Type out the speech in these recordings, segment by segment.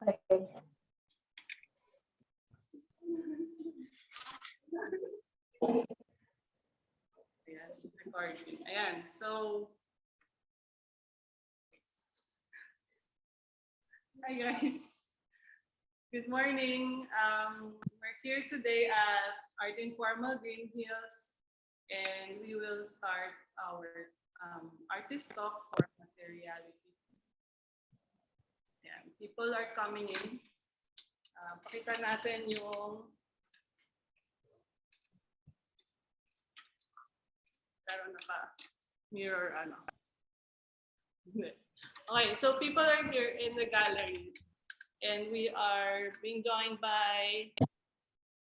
Okay. Ayan, recording. Ayan, so hi guys. Good morning. We're here today at Art Informal Green Hills, and we will start our artist talk for materiality. Ayan, people are coming in. Pakita natin yung karon na pa mirror ano. Okay, so people are here in the gallery, and we are being joined by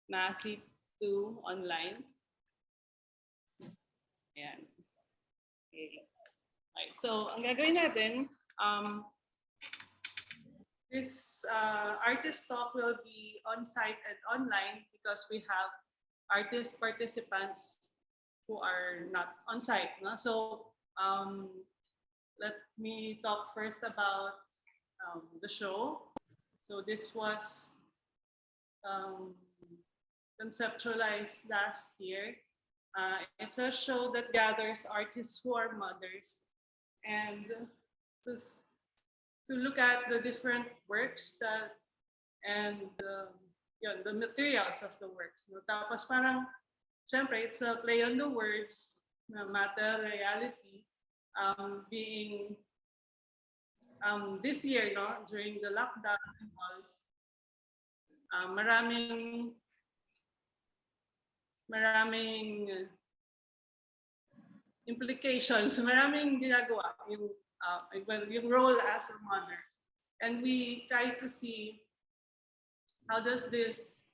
Masi online. Ayan. Okay. Okay, so ang gagawin natin, this artist talk will be on-site and online because we have artist participants who are not on-site. No? So let me talk first about the show. So this was conceptualized last year. It's a show that gathers artists who are mothers and to look at the different works that and the materials of the works. No? Tapos parang, syempre, it's a play on the words, na materiality, being this year, no, during the lockdown and all, maraming implications, maraming ginagawa yung role as a mother. And we try to see how does this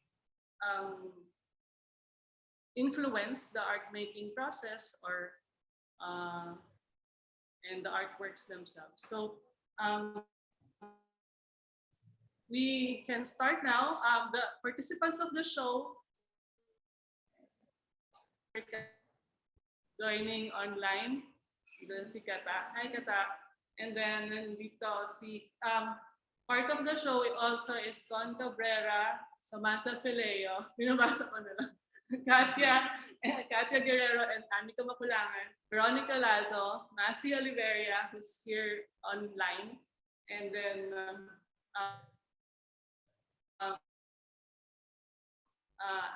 influence the art making process or and the artworks themselves. So we can start now. The participants of the show joining online. Then si Kata. Hi Kata. And then nandito si part of the show also is Cabrera, Samantha Feleo. Binabasa ko na lang. Katya Guerrero and Anika Maculangan, Veronica Lazo, Masi Oliveria, who's here online, and then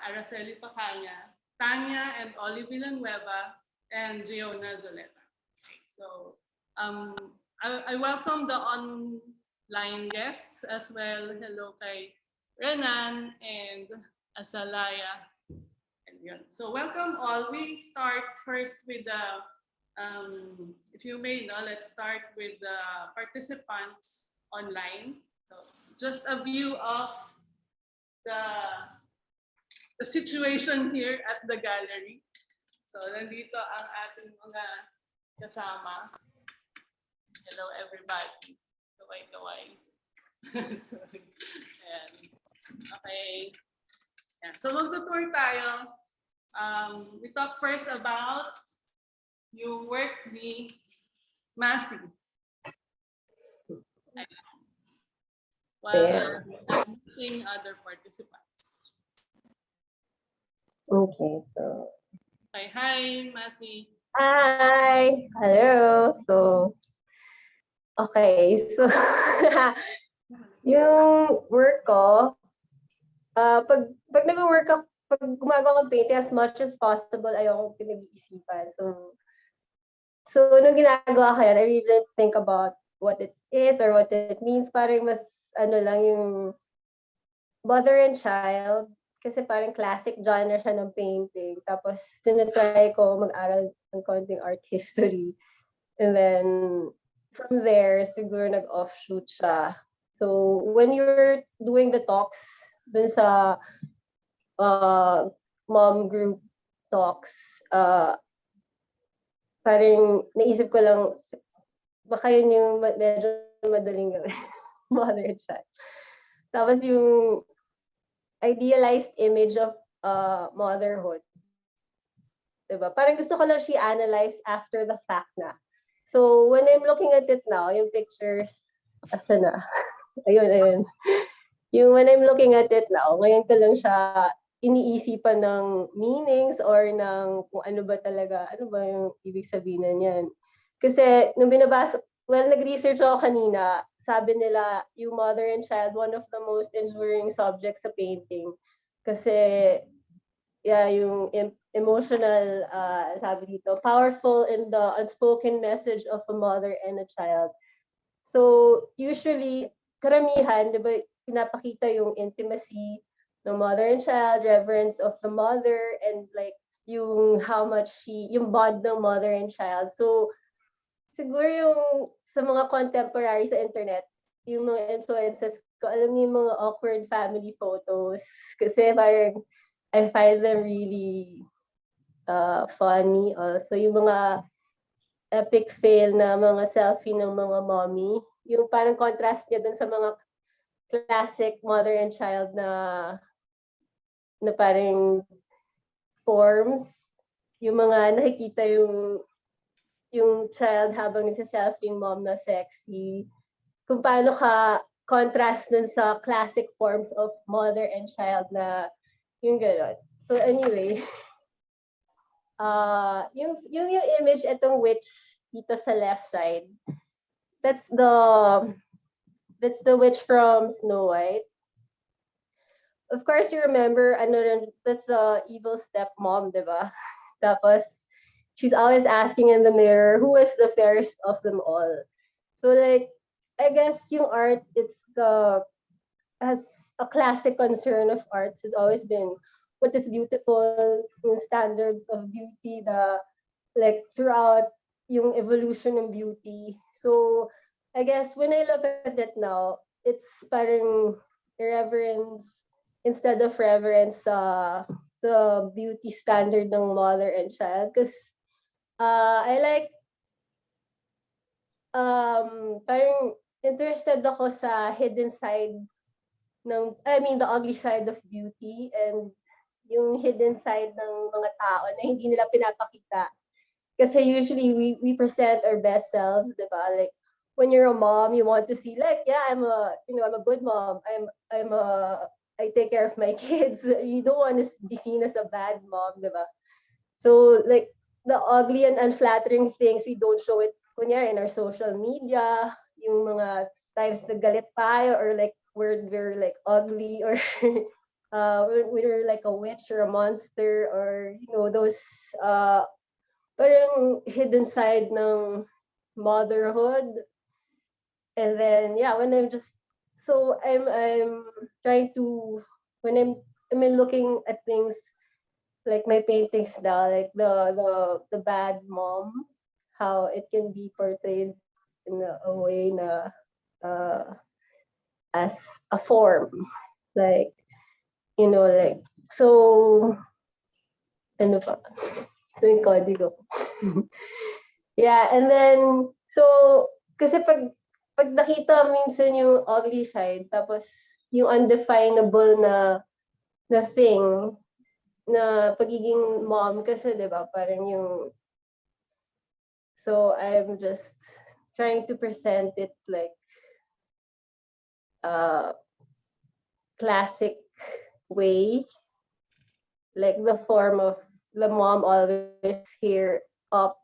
Araceli Pacaña, Tanya and Ollie Villanueva, and Jeona Zoleta. Okay, so I welcome the online guests as well. Hello kay Renan and Asalaya. So welcome all. We start first with the, if you may know, let's start with the participants online. So just a view of the situation here at the gallery. So nandito ang ating mga kasama. Hello everybody. Kaway-kaway. Okay. Yan. So magtutour tayo. We talk first about yung work ni Masi. While meeting other participants. Okay, so. Hi, Masi. Hi! Hello! So, okay. So, yung work ko, pag nag-work ako, pag gumagawa ng painting, as much as possible, ayokong pinag-iisipan. So nung ginagawa ko yan, I really didn't think about what it is or what it means. Parang mas, lang yung mother and child. Kasi parang classic genre siya ng painting. Tapos, tinatry ko mag-aral ng konting art history. And then, from there, siguro nag-offshoot siya. So, when you're doing the talks, dun sa mom group talks, parang naisip ko lang, baka yun yung medyo madaling gawin, mother and child. Tapos yung idealized image of motherhood. Diba? Parang gusto ko lang siya analyze after the fact na. So when I'm looking at it now, yung pictures, asa na? ayun. Yung when I'm looking at it now, ngayon ko lang siya iniisipan ng meanings or ng kung ano ba yung ibig sabihin na yan. Kasi nung binabasa, nag-research ako kanina, sabi nila yung mother and child, one of the most enduring subjects sa painting. Kasi, yeah, yung emotional, sabi dito, powerful in the unspoken message of a mother and a child. So, usually, karamihan, di ba, pinapakita yung intimacy ng mother and child, reverence of the mother, and like, yung how much yung bond ng mother and child. So, siguro yung sa mga contemporary sa internet, yung mga influences ko, alam niyo yung mga awkward family photos. Kasi parang, I find them really funny. Also, yung mga epic fail na mga selfie ng mga mommy. Yung parang contrast niya dun sa mga classic mother and child na parang forms. Yung mga nakikita yung child habang nagsa-selfie yung mom na sexy. Kung paano ka contrast dun sa classic forms of mother and child na yung gano'n. So anyway, yung image itong witch dito sa left side, that's the witch from Snow White. Of course, you remember, that's the evil stepmom, diba? Tapos, she's always asking in the mirror, who is the fairest of them all? So like, I guess yung art, has a classic concern of arts has always been what is beautiful, yung standards of beauty, like throughout yung evolution of beauty. So I guess when I look at it now, it's parang irreverence instead of reverence sa beauty standard ng mother and child. Because I like parang interested ako sa hidden side the ugly side of beauty and yung hidden side ng mga tao na hindi nila pinapakita. Kasi usually we present our best selves, diba? Like when you're a mom, you want to see like, yeah, I'm a good mom. I take care of my kids. You don't want to be seen as a bad mom, diba? So like the ugly and unflattering things, we don't show it kunyari in our social media, yung mga times na galit tayo or like we're like ugly or we're like a witch or a monster or those parang hidden side ng motherhood. And then yeah, when I'm trying to when I'm looking at things like my paintings now, like the bad mom, how it can be portrayed in a way na as a form, like like so ano pa so yung kodigo. Yeah, and then so kasi pag nakita minsan yung ugly side tapos yung undefinable na thing na pagiging mom kasi 'di ba parang yung so I'm just trying to present it like classic way, like the form of the mom always here up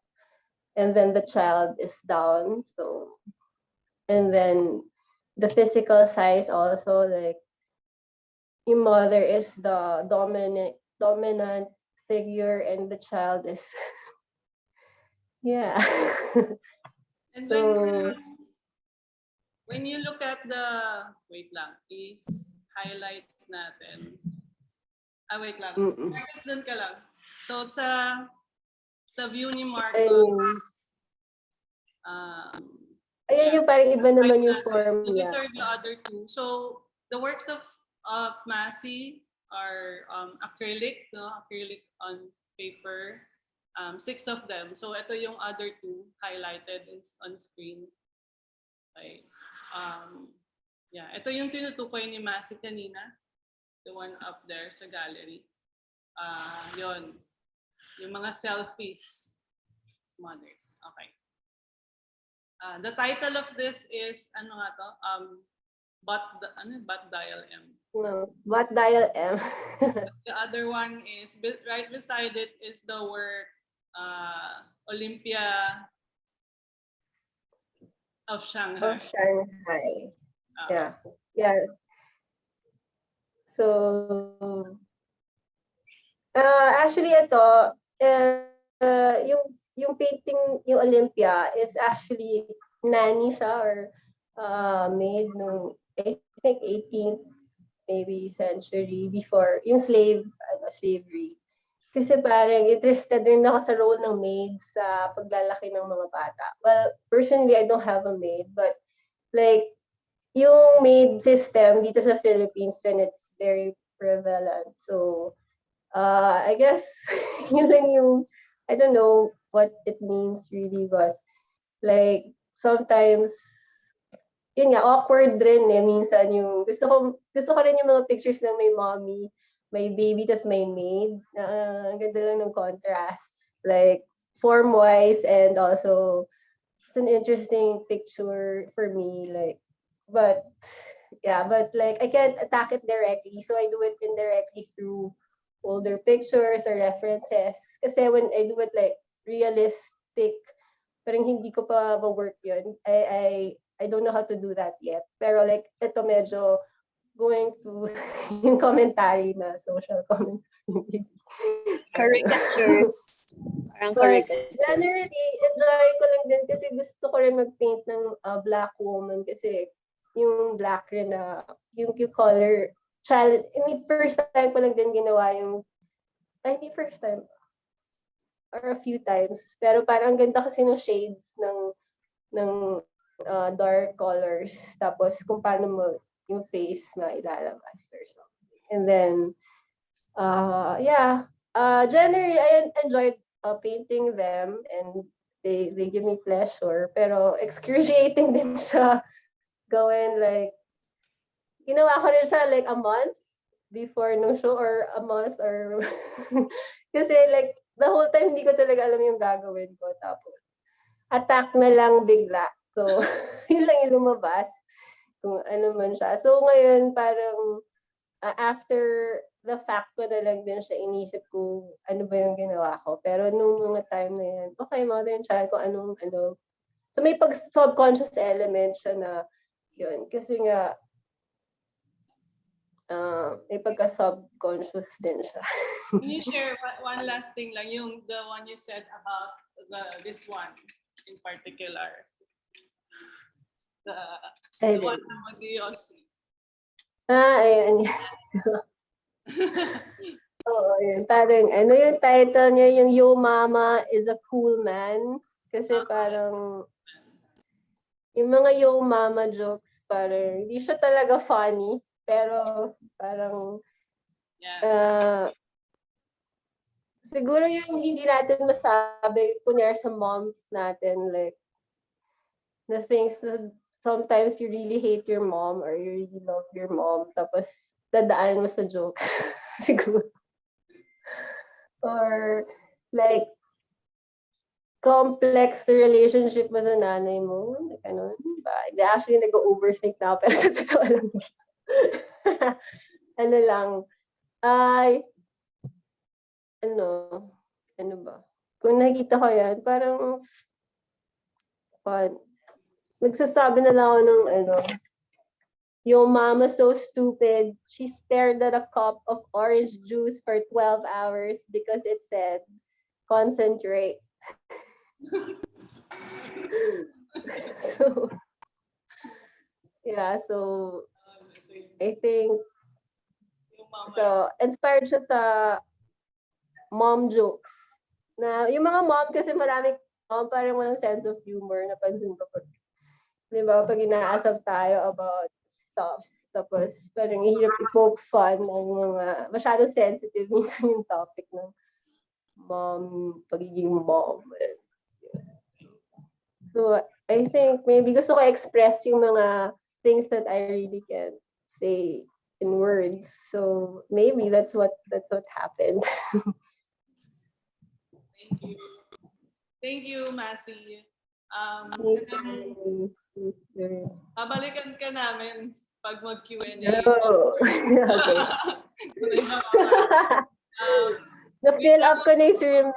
and then the child is down. So and then the physical size also, like your mother is the dominant figure and the child is yeah. And So when you look at the, wait lang, please highlight natin. Wait lang. Focus dun ka lang. So sa view ni Marcos, ayan yung parang iba naman yung form so these niya. are the other two. So the works of Masi are acrylic, no? Acrylic on paper. 6 of them. So ito yung other two highlighted on screen. Okay. Yeah, ito yung tinutukoy ni Masi kanina. The one up there sa gallery. Yon. Yung mga selfies. Mothers. Okay. The title of this is, ano nga to? Bat dial M. No, what dial M? The other one is right beside it is the work Olympia of Shanghai. Of Shanghai. Uh, Yeah. Yeah. So, actually ito, yung painting, yung Olympia is actually nanny siya or made no, I think 18th maybe century before yung slavery. Kasi parang interested rin ako sa role ng maid sa paglalaki ng mga bata. Well, personally, I don't have a maid, but like, yung maid system dito sa Philippines, and it's very prevalent. So, I guess, yun lang yung, I don't know what it means really, but like, sometimes, yun nga, awkward rin minsan yung, gusto ko rin yung mga pictures ng may mommy, may baby, tas may maid. Ang ganda lang ng contrast. Like, form-wise, and also, it's an interesting picture for me, like, but, yeah, but like, I can't attack it directly, so I do it indirectly through older pictures or references. Kasi when I do it like realistic, parang hindi ko pa ma-work yun. I don't know how to do that yet. Pero like, ito medyo going to yung commentary na social commentary. Caricatures. Parang But caricatures. generally, enjoy ko lang din kasi gusto ko rin mag-paint ng black woman kasi yung black rin na, yung color challenge. First time ko lang din ginawa yung, hindi first time, or a few times. Pero parang ang ganda kasi ng shades ng dark colors. Tapos kung paano mo yung face mailalabas or something. And then, yeah, generally, I enjoyed painting them and they give me pleasure. Pero excruciating din siya gawin like, ginawa ko rin siya like a month before no show or a month or kasi like the whole time hindi ko talaga alam yung gagawin ko. Tapos attack na lang bigla. So, yun lang yung lumabas kung ano man siya. So ngayon parang after the fact ko na lang din siya, inisip ko ano ba yung ginawa ko. Pero nung mga time na yan, okay, modern child ko anong ano. So may subconscious element siya na yun. Kasi nga, may pagka-subconscious din siya. Can you share one last thing lang, the one you said about this one in particular? The one na mag-yosi. Ayun. Oo, yun. Parang, ano yung title niya, yung Yo Mama is a Cool Man. Kasi parang, yung mga Yo Mama jokes, parang, hindi siya talaga funny. Pero, parang, siguro yung hindi natin masabi, kunyari sa moms natin, like, the things that sometimes you really hate your mom or you really love your mom, tapos dadaan mo sa joke, siguro. Or, like, complex the relationship mo sa nanay mo, like, ano, ba? Actually, nag-overthink na ako, pero sa totoo lang. Ano lang, ano ba? Kung nakikita ko yan, parang fun. Magsasabi na lang ako ng Your mama so stupid. She stared at a cup of orange juice for 12 hours because it said, concentrate. So, yeah, so I think, so inspired siya sa mom jokes. Na, yung mga mom kasi maraming mom parang walang sense of humor, napansin ko pag, di ba, pag inaasap tayo about stuff, tapos parang hirap i-poke fun ng mga, masyadong sensitive minsan yung topic ng mom, pagiging mom. So, I think maybe gusto ko express yung mga things that I really can't say in words. So, maybe that's what happened. Thank you. Thank you, Masi. Thank you. Babalikan ka namin pag mag-Q&A. No. Okay. um, Na-fill up ko na yung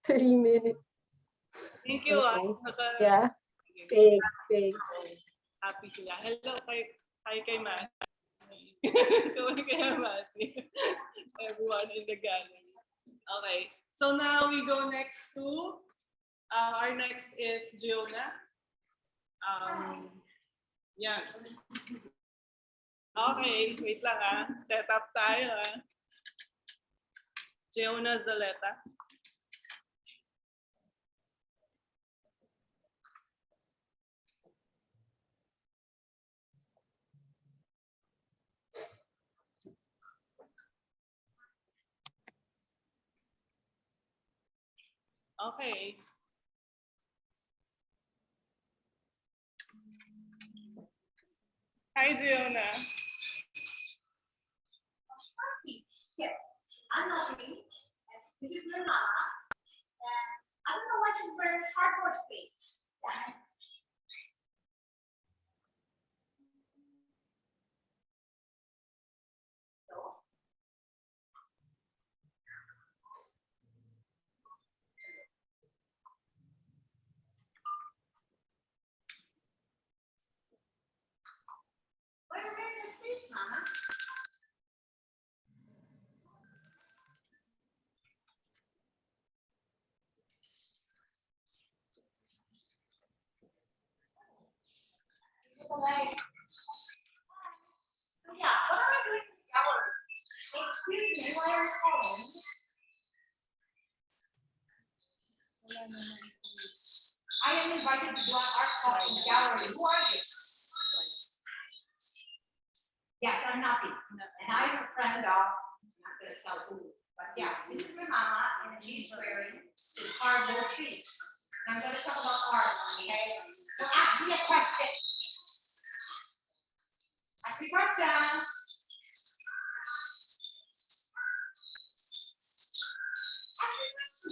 3 minutes. Thank you. Okay. Yeah. Thanks. Happy sila. Hello kay Masi. Kay Masi. Everyone in the gallery. Okay. So now we go next to our next is Jeona. Yeah. Okay, wait lang Set up tayo Jeona Zoleta. Okay. Hi, Jeona. Here, I'm Ollie. This is my mama. And I don't know why she's wearing cardboard face. Why are you wearing that face, mama? Like, so yeah, what am I doing in the gallery? Excuse me, why are you calling? I am invited to do an art talk in the gallery. Who are you? Yes, I'm Napi. And I have a friend, I'm not going to tell who, but yeah, this is my mama, and she's wearing a cardboard piece. And I'm going to talk about art, okay? So ask me a question. Ask me a question. Ask me a question.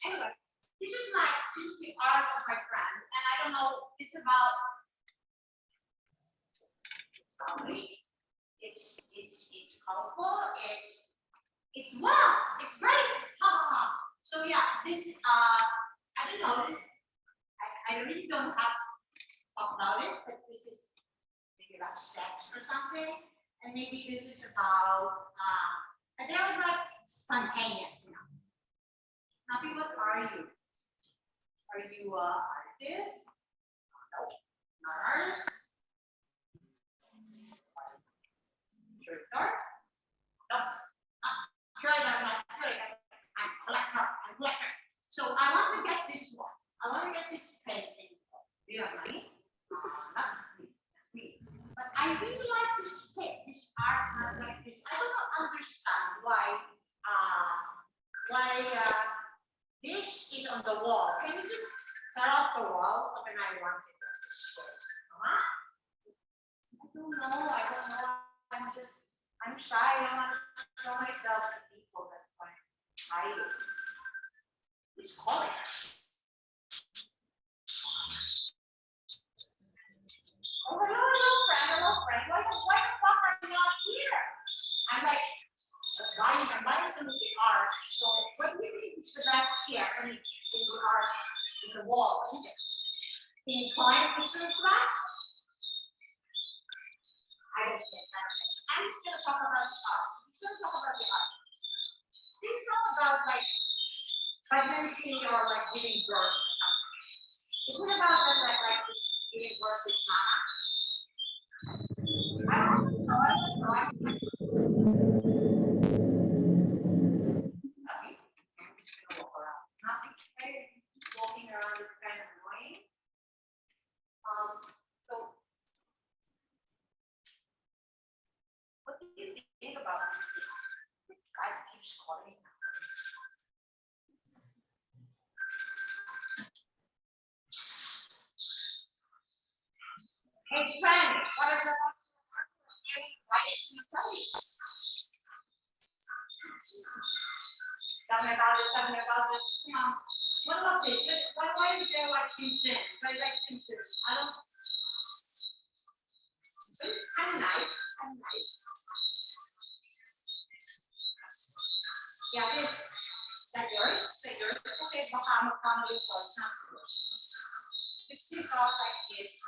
Anyway, this is the art of my friend, and I don't know, it's about it's colorful, it's wow, it's great. So yeah, this I don't know, I really don't have to talk about it, but this is maybe about sex or something, and maybe this is about they're like spontaneous, Napi, what are you? Are you artist? No, not artist. Curator? No, curator, not curator. I'm collector. So I want to get this one. I want to get this painting. Do you have money? Not me. But I really like this art like this. I don't understand why this is on the wall. Can you just tear off the walls so when I want to get this shit? I don't know. I'm shy. I don't want to show myself to people. That's why I hide it. Who's calling? Oh, hello, friend. Why the fuck are you not here? I'm like, I'm buying some of the art. So what do you think is the best here? I mean, in the art, in the wall, isn't it? Can you climb picture of glass? I don't think. I'm just going to talk about the art. It's not about like pregnancy or like giving birth or something. Isn't it about like this giving birth with mama? I don't know. I'm just going to walk around. Walking around is kind of annoying. So what do you think about this? Guy keeps calling us. Hey friend, what is up? Why didn't you tell me? Tell me about it. Come on. What about this? Why is there like Simpsons? I like Simpsons. I don't. kasi baka magkamali ko sa it's all like this.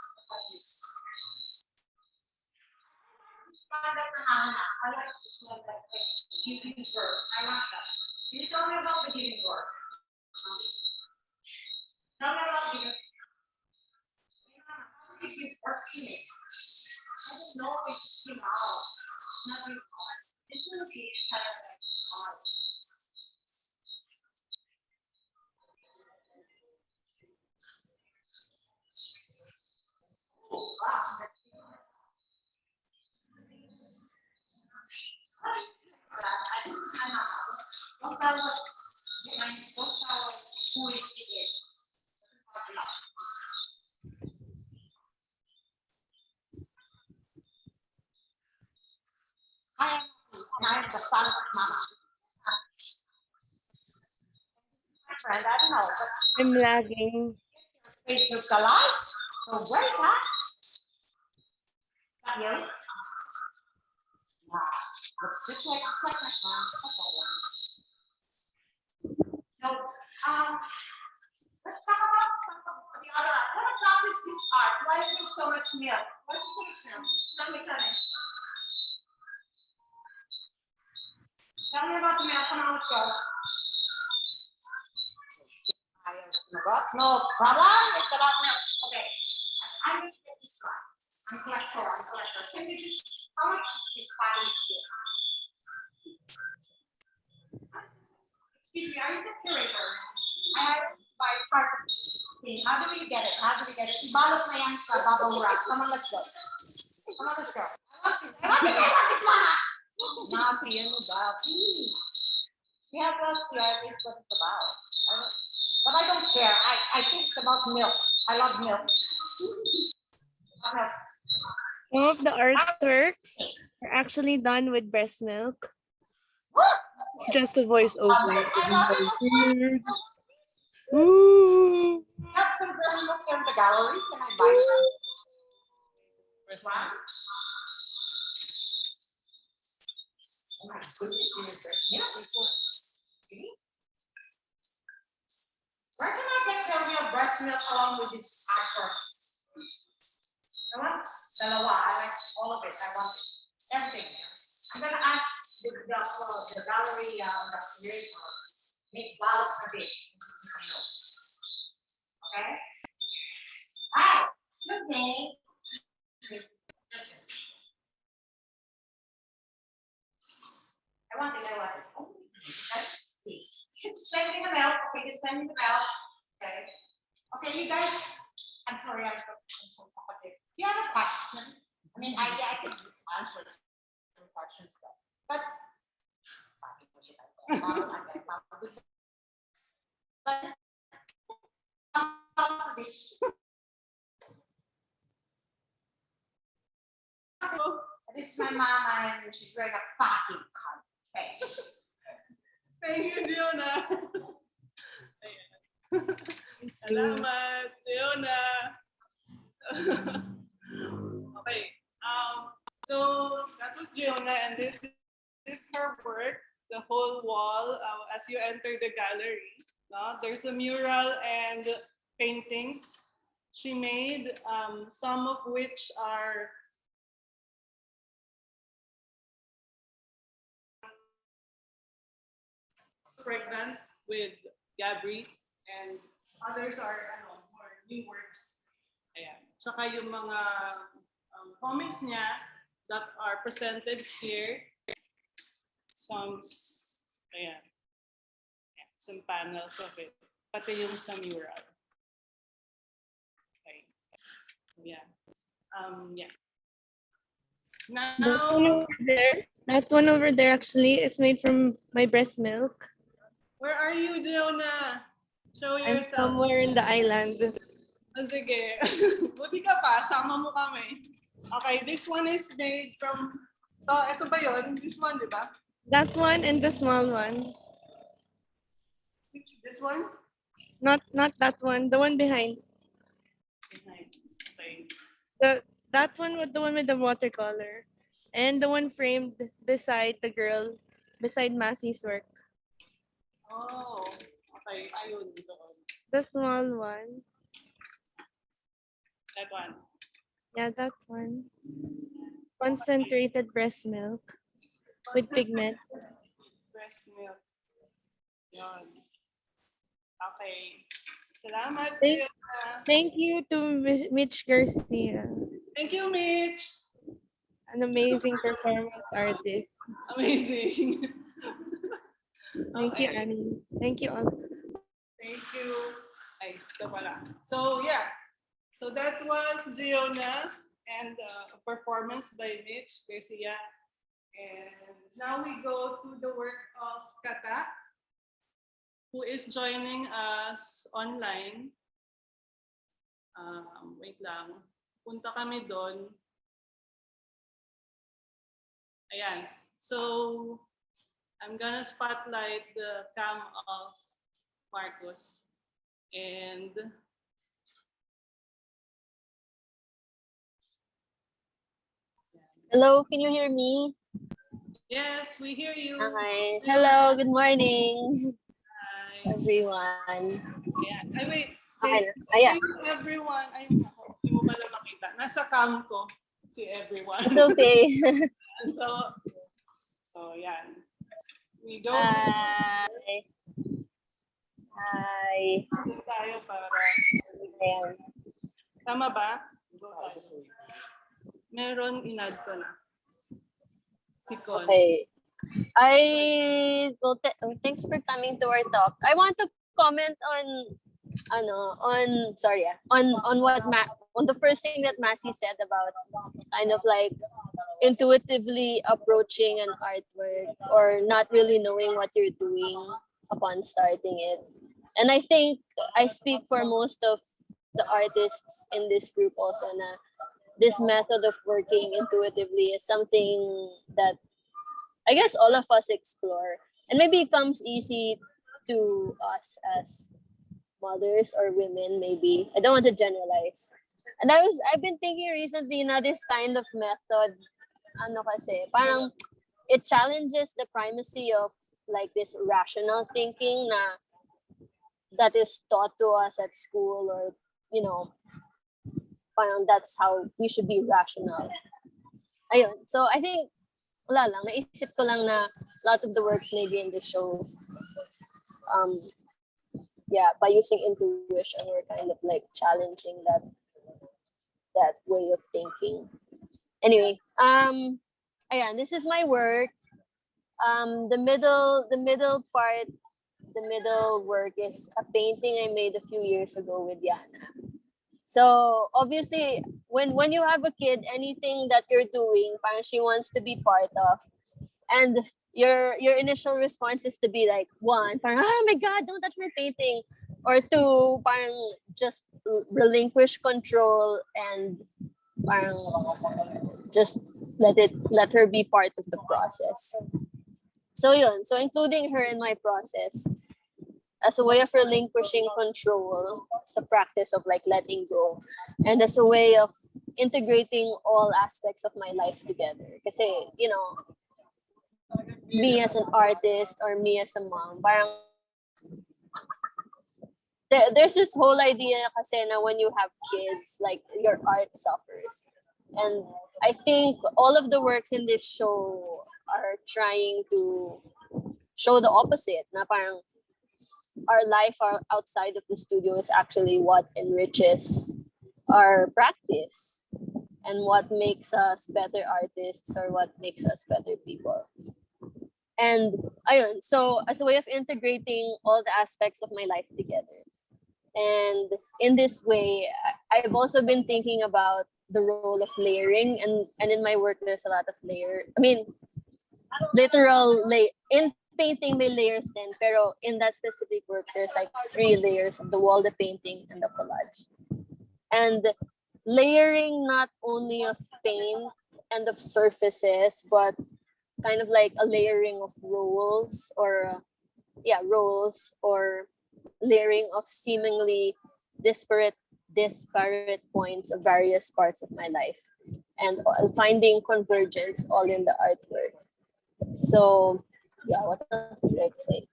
This kind of hana. I like this one like giving birth. I like that. Can you tell me about the giving birth? Tell me about giving birth. How do you give birth to it? I don't know if it came out. It's not really hard. This one is kind of like hard. Wow. This is my mama. Don't tell what don't tell who she is. I am the son of mama. My friend, I don't know, but I'm lagging. Facebook's alive. So great, huh? Is that you? Wow. Looks just like my mom. So, let's talk about some of the other art. What about this art? Why is there so much milk? Why is there so much milk? Tell me. Tell me about the milk. Come on, let's go. No problem. It's about milk. Okay. I'm going to get this one. I'm a collector. Can you just, how much is this bottle here? Excuse me, are you the curator? I have to buy part of this thing. How do we get it? Ibalot na yan sa bubble wrap. Come on, let's go. I want this one. Napi, ano ba? Please. We have to ask the artist what it's about. But I don't care. I think it's about milk. I love milk. Some of the artworks are actually done with breast milk. It's just a voiceover. Ooh. Have some breast milk here in the gallery. Can I buy some? This one? Oh my goodness, you need breast milk. This one. Really? Where can I get the real breast milk along with this artwork? I want dalawa. I like all of it. I want everything. I'm gonna ask the gallery, the curator, make balot na dish. Okay? Hi, excuse me. I want it. Oh, let's see. Just send me the milk. Okay, just send me the milk. Okay. Okay, you guys. I'm sorry, I'm so talkative. Do you have a question? I mean, I can answer some questions, but this is my mama, and she's wearing a fucking cunt face. Thank you, Jeona. Salamat, Jeona. Okay. So that was Jeona, and this is her work. The whole wall as you enter the gallery. No? There's a mural and paintings she made, some of which are pregnant with Gabri, and others are more new works. Ayan. Tsaka yung mga comics niya that are presented here. Some, ayan. Ayan, some panels of it. Pati yung sa mural. Okay. Yeah. Yeah. Now, That one over there actually is made from my breast milk. where are you, Jeona? Show I'm yourself. somewhere in the island. Oh, sige. Buti ka pa, sama mo kami. Okay, this one is made from, ito ba yun? This one, di ba? That one and the small one. This one? Not that one. The one behind. Okay. That one with the one with the watercolor. And the one framed beside the girl, beside Masi's work. Oh, Okay, ayun. Doon. The small one. That one. Yeah, that one. Concentrated breast milk with pigment. Breast milk. Yun. Okay. Salamat, Thank, Jeona. thank you to Mitch Garcia, Thank you, Mitch. an amazing performance artist. Amazing. Thank you, Okay. Annie. Thank you all. Thank you. Ay, ito pala. So, yeah. So that was Jeona and a performance by Mitch Garcia. And now we go to the work of Kata, who is joining us online. Wait lang. Punta kami doon. Ayan. So, I'm gonna spotlight the cam of Marcos. And Hello, can you hear me? yes, we hear you. Hi. Hello, good morning, Hi. everyone. Ayan. Ay, wait. Okay Say, na. Ayan. say everyone. Ay, nako, hindi mo pala makita. Nasa cam ko, si everyone. It's okay. So, yan. We go Hi. Hi. to tayo para. Ayan. Tama ba? Go tayo. Meron, inad ko na. Si Con. Okay. Thanks for coming to our talk. I want to comment on the first thing that Masi said about kind of like intuitively approaching an artwork or not really knowing what you're doing upon starting it. And I think I speak for most of the artists in this group also na this method of working intuitively is something that I guess all of us explore. And maybe it comes easy to us as mothers or women, maybe. I don't want to generalize. And I've been thinking recently na this kind of method, parang it challenges the primacy of like this rational thinking that is taught to us at school, or parang that's how we should be rational. Ayun. So I think wala lang, naisip ko lang na a lot of the works maybe in the show, by using intuition, we're kind of like challenging that way of thinking. Anyway, ayan, this is my work. The middle work is a painting I made a few years ago with Yana. So obviously, when you have a kid, anything that you're doing, parang she wants to be part of, and your initial response is to be like, one, parang, oh my God, don't touch my painting, or two, parang just relinquish control and parang just let her be part of the process. So including her in my process as a way of relinquishing control, it's a practice of like letting go, and as a way of integrating all aspects of my life together. Kasi, me as an artist or me as a mom, parang there's this whole idea kasi na when you have kids, like your art suffers. And I think all of the works in this show are trying to show the opposite, na parang our life outside of the studio is actually what enriches our practice and what makes us better artists or what makes us better people. And ayun, so as a way of integrating all the aspects of my life together. And in this way, I've also been thinking about the role of layering, and in my work there's a lot of in painting may layers then, pero in that specific work there's like 3 layers of the wall, the painting, and the collage. And layering not only of paint and of surfaces, but kind of like a layering of roles or layering of seemingly disparate points of various parts of my life, and finding convergence all in the artwork. So what else is there to say?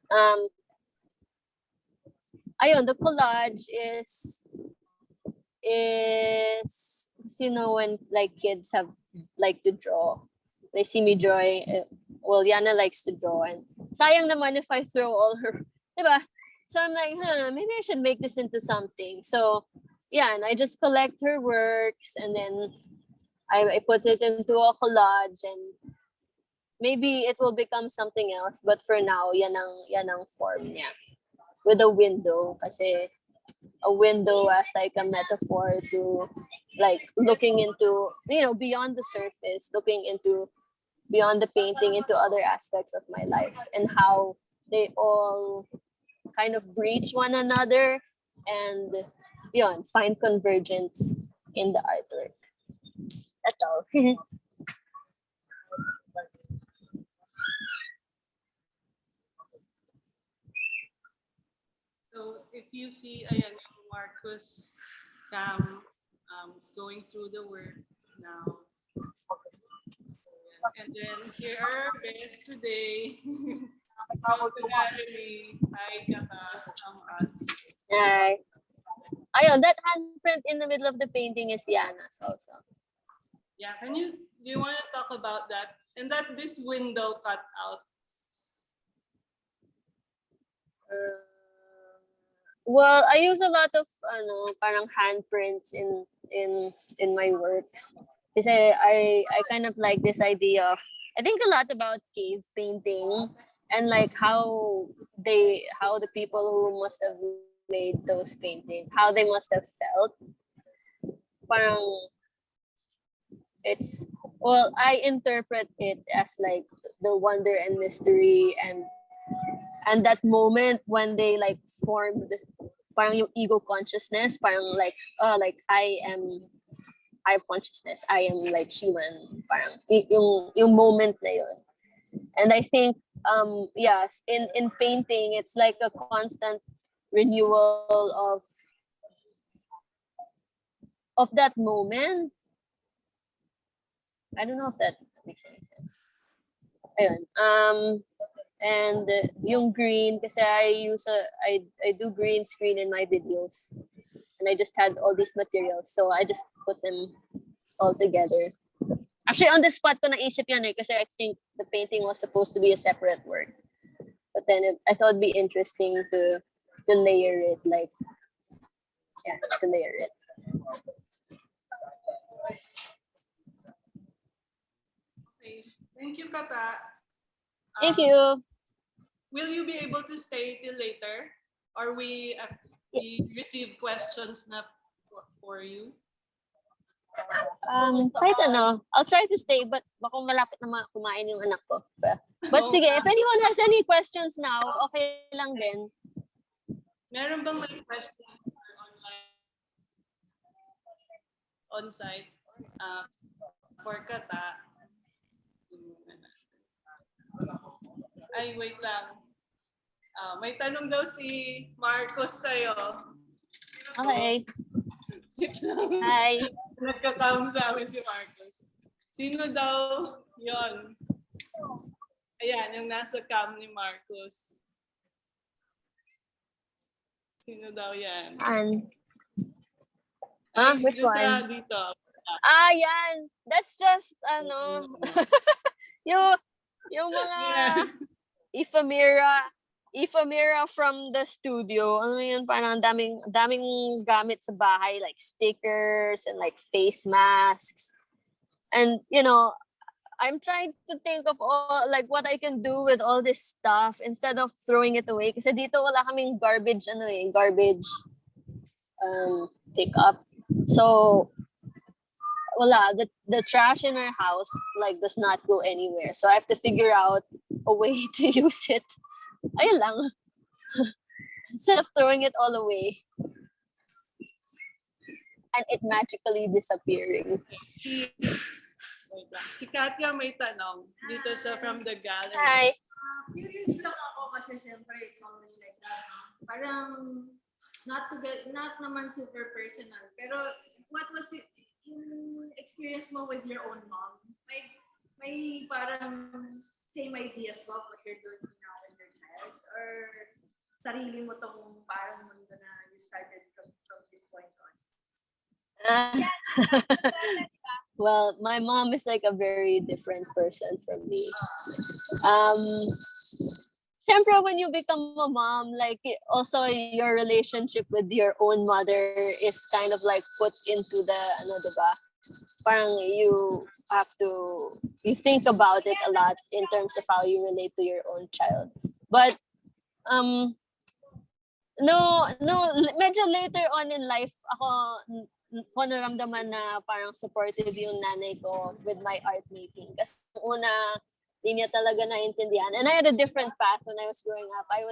ayun, the collage is you know when like kids have like to draw, they see me drawing. Well, Yana likes to draw, and sayang naman if I throw all her, diba? So I'm like, maybe I should make this into something. So yeah, and I just collect her works, and then I put it into a collage, and maybe it will become something else. But for now, yan ang form niya. With a window, kasi a window as like a metaphor to like looking into, you know, beyond the surface, looking into beyond the painting into other aspects of my life, and how they all kind of breach one another, and yun, find convergence in the artwork. That's all. So if you see, ayan, yung Marcus Cam is going through the work now. And then here are our guests today. From the gallery, hi Kata, us. Ayun, that handprint in the middle of the painting is Yana's also. Yeah, do you want to talk about that? And that this window cut out. Well, I use a lot of parang handprints in my works. Kasi I kind of like this idea of, I think a lot about cave painting, and like how the people who must have made those paintings, how they must have felt. Parang it's, well, I interpret it as like the wonder and mystery, and that moment when they like formed parang yung ego consciousness, parang like I have consciousness, I am like human, parang yung moment na yun. And I think yes, in painting it's like a constant renewal of that moment. I don't know if that makes any sense. Ayun. And yung green, kasi I do green screen in my videos, and I just had all these materials, so I just put them all together. Actually, on the spot ko naisip yan kasi I think the painting was supposed to be a separate work, but then I thought it'd be interesting to layer it, like, yeah, to layer it. Okay, thank you, Kata. Thank you. Will you be able to stay till later, or we receive questions na for you? Kahit I'll try to stay, but baka malapit na kumain yung anak ko. But sige, if anyone has any questions now, okay lang din. Meron bang may question online, on-site, for Kata? Ay, wait lang. May tanong daw si Marcos sa'yo. Okay. Hi. Nagka-come sa amin si Marcos. Sino daw yon? Ayan, yung nasa cam ni Marcos. Sino daw yan? Which one? Dito. Yan. That's just, yung mga ephemera from the studio. Ano yun, parang daming gamit sa bahay, like stickers and like face masks. And, I'm trying to think of all, like, what I can do with all this stuff instead of throwing it away. Kasi dito wala kaming garbage pick up. So, wala, the trash in our house like does not go anywhere. So I have to figure out a way to use it. Ayun lang. Instead of throwing it all away. And it magically disappearing. Si Katya may tanong dito from the gallery. Hi. Curious lang ako kasi syempre it's always like that. Parang not naman super personal, pero what was it, yung experience mo with your own mom? May parang same ideas ba what you're doing now with your child? Or sarili mo tong parang mundo na you started from this point on? Well, my mom is like a very different person from me. Syempre, when you become a mom, like also your relationship with your own mother is kind of like put into the ano, diba? Parang you think about it a lot in terms of how you relate to your own child. But medyo later on in life ako naramdaman na parang supportive yung nanay ko with my art making. Kasi una, hindi niya talaga naintindihan. And I had a different path when I was growing up. I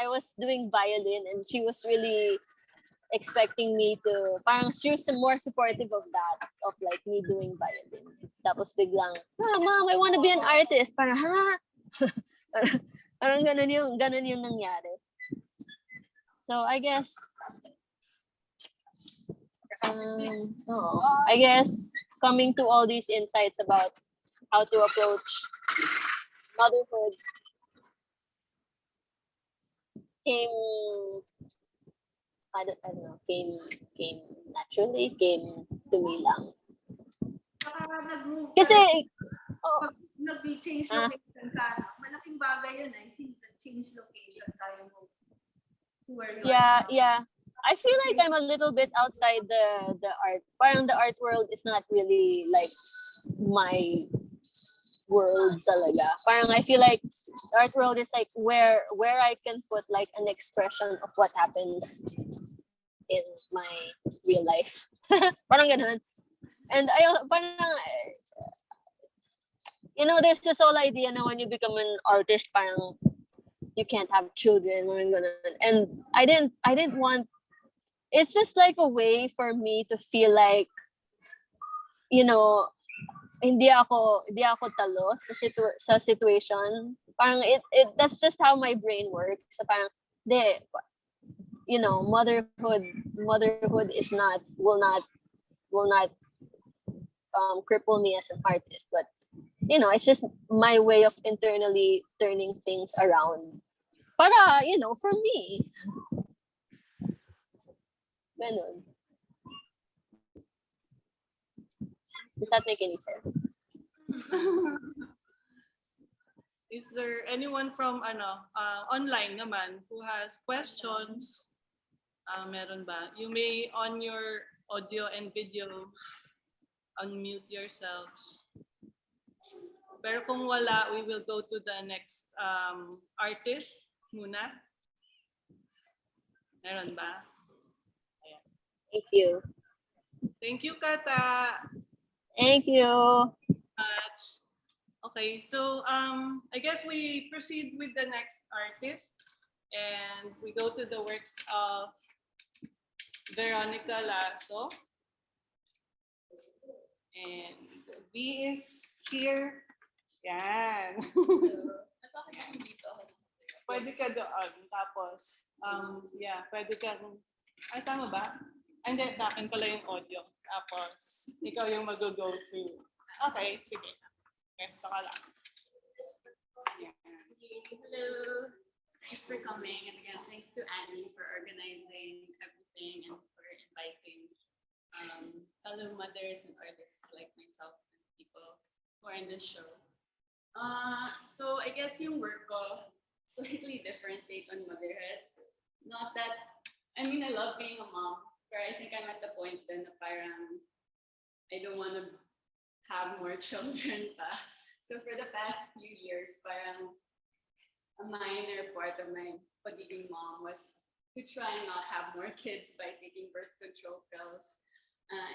was doing violin and she was really expecting me to, parang she was more supportive of that, of like me doing violin. Tapos biglang, Mom, I want to be an artist. Parang, ha? Parang ganun yung nangyari. So I guess, I guess coming to all these insights about how to approach motherhood came, I don't know, came naturally, came to me lang. Nag-move Kasi, nag-change location ka. Malaking bagay yun. I think the change location tayo mo. Where you are now. yeah. I feel like I'm a little bit outside the art. Parang the art world is not really like my world talaga. Parang I feel like the art world is like where I can put like an expression of what happens in my real life. Parang ganun. And parang, there's this whole idea na when you become an artist, parang you can't have children. And I didn't want. It's just like a way for me to feel like, hindi ako talo sa situation. Parang that's just how my brain works. So parang motherhood is will not cripple me as an artist, but it's just my way of internally turning things around para for me. Ganon. Does that make any sense? Is there anyone from online naman who has questions? Meron ba? You may on your audio and video unmute yourselves. Pero kung wala, we will go to the next artist muna. Meron ba? Ayan. Thank you. Thank you, Kata. Thank you. Much. Okay, so I guess we proceed with the next artist and we go to the works of Veronica Lazo. And V is here. Yan. Pwede ka doon. Tapos, pwede kang, ay tama ba? Ay, hindi, sa akin pala yung audio. Tapos, ikaw yung mag-go through. Okay, sige. Pwesto ka lang. Yeah. Hello. Thanks for coming. And again, thanks to Annie for organizing everything and for inviting fellow mothers and artists like myself and people who are in this show. So I guess yung work ko, slightly different take on motherhood. Not that, I love being a mom, but I think I'm at the point then na parang I don't want to have more children pa. So for the past few years, parang a minor part of my pagiging mom was to try and not have more kids by taking birth control pills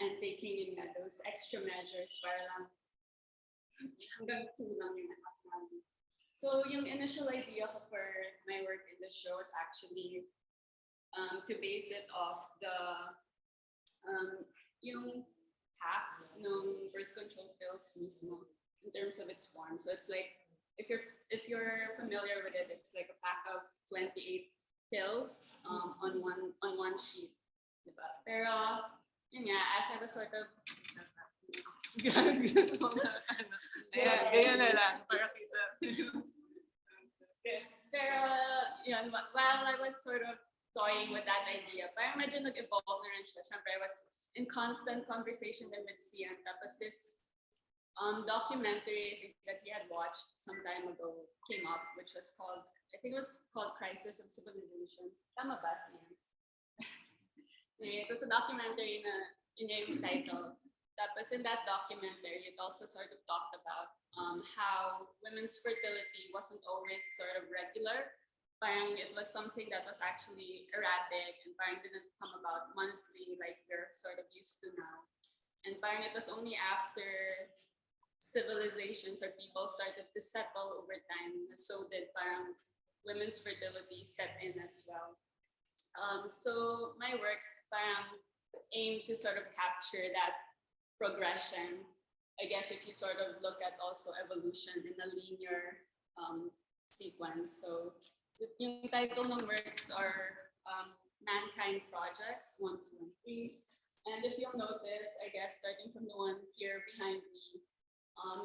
and taking in those extra measures para lang hanggang 2 lang yung anak namin. So yung initial idea ko for my work in the show is actually to base it off the yung pack ng birth control pills mismo in terms of its form. So it's like if you're familiar with it, it's like a pack of 28 pills on one sheet, diba? Pero yun nga, as I was sort of Ganyan na lang. Para kita. yes. Pero yun, while I was sort of toying with that idea, parang medyo nag-evolve na rin siya. Siyempre, I was in constant conversation then with Sian. Tapos this documentary I think that he had watched some time ago came up, which was called, I think it was called Crisis of Civilization. Tama ba, Sian? It was a documentary na yun yung title. Tapos in that documentary, it also sort of talked about how women's fertility wasn't always sort of regular. Parang it was something that was actually erratic and parang didn't come about monthly like we're sort of used to now. And parang it was only after civilizations or people started to settle over time, so did parang women's fertility set in as well. So my works parang aim to sort of capture that progression. I guess if you sort of look at also evolution in a linear sequence. So yung title ng works are Mankind Projects 1, 2, and 3. And if you'll notice, I guess starting from the one here behind me,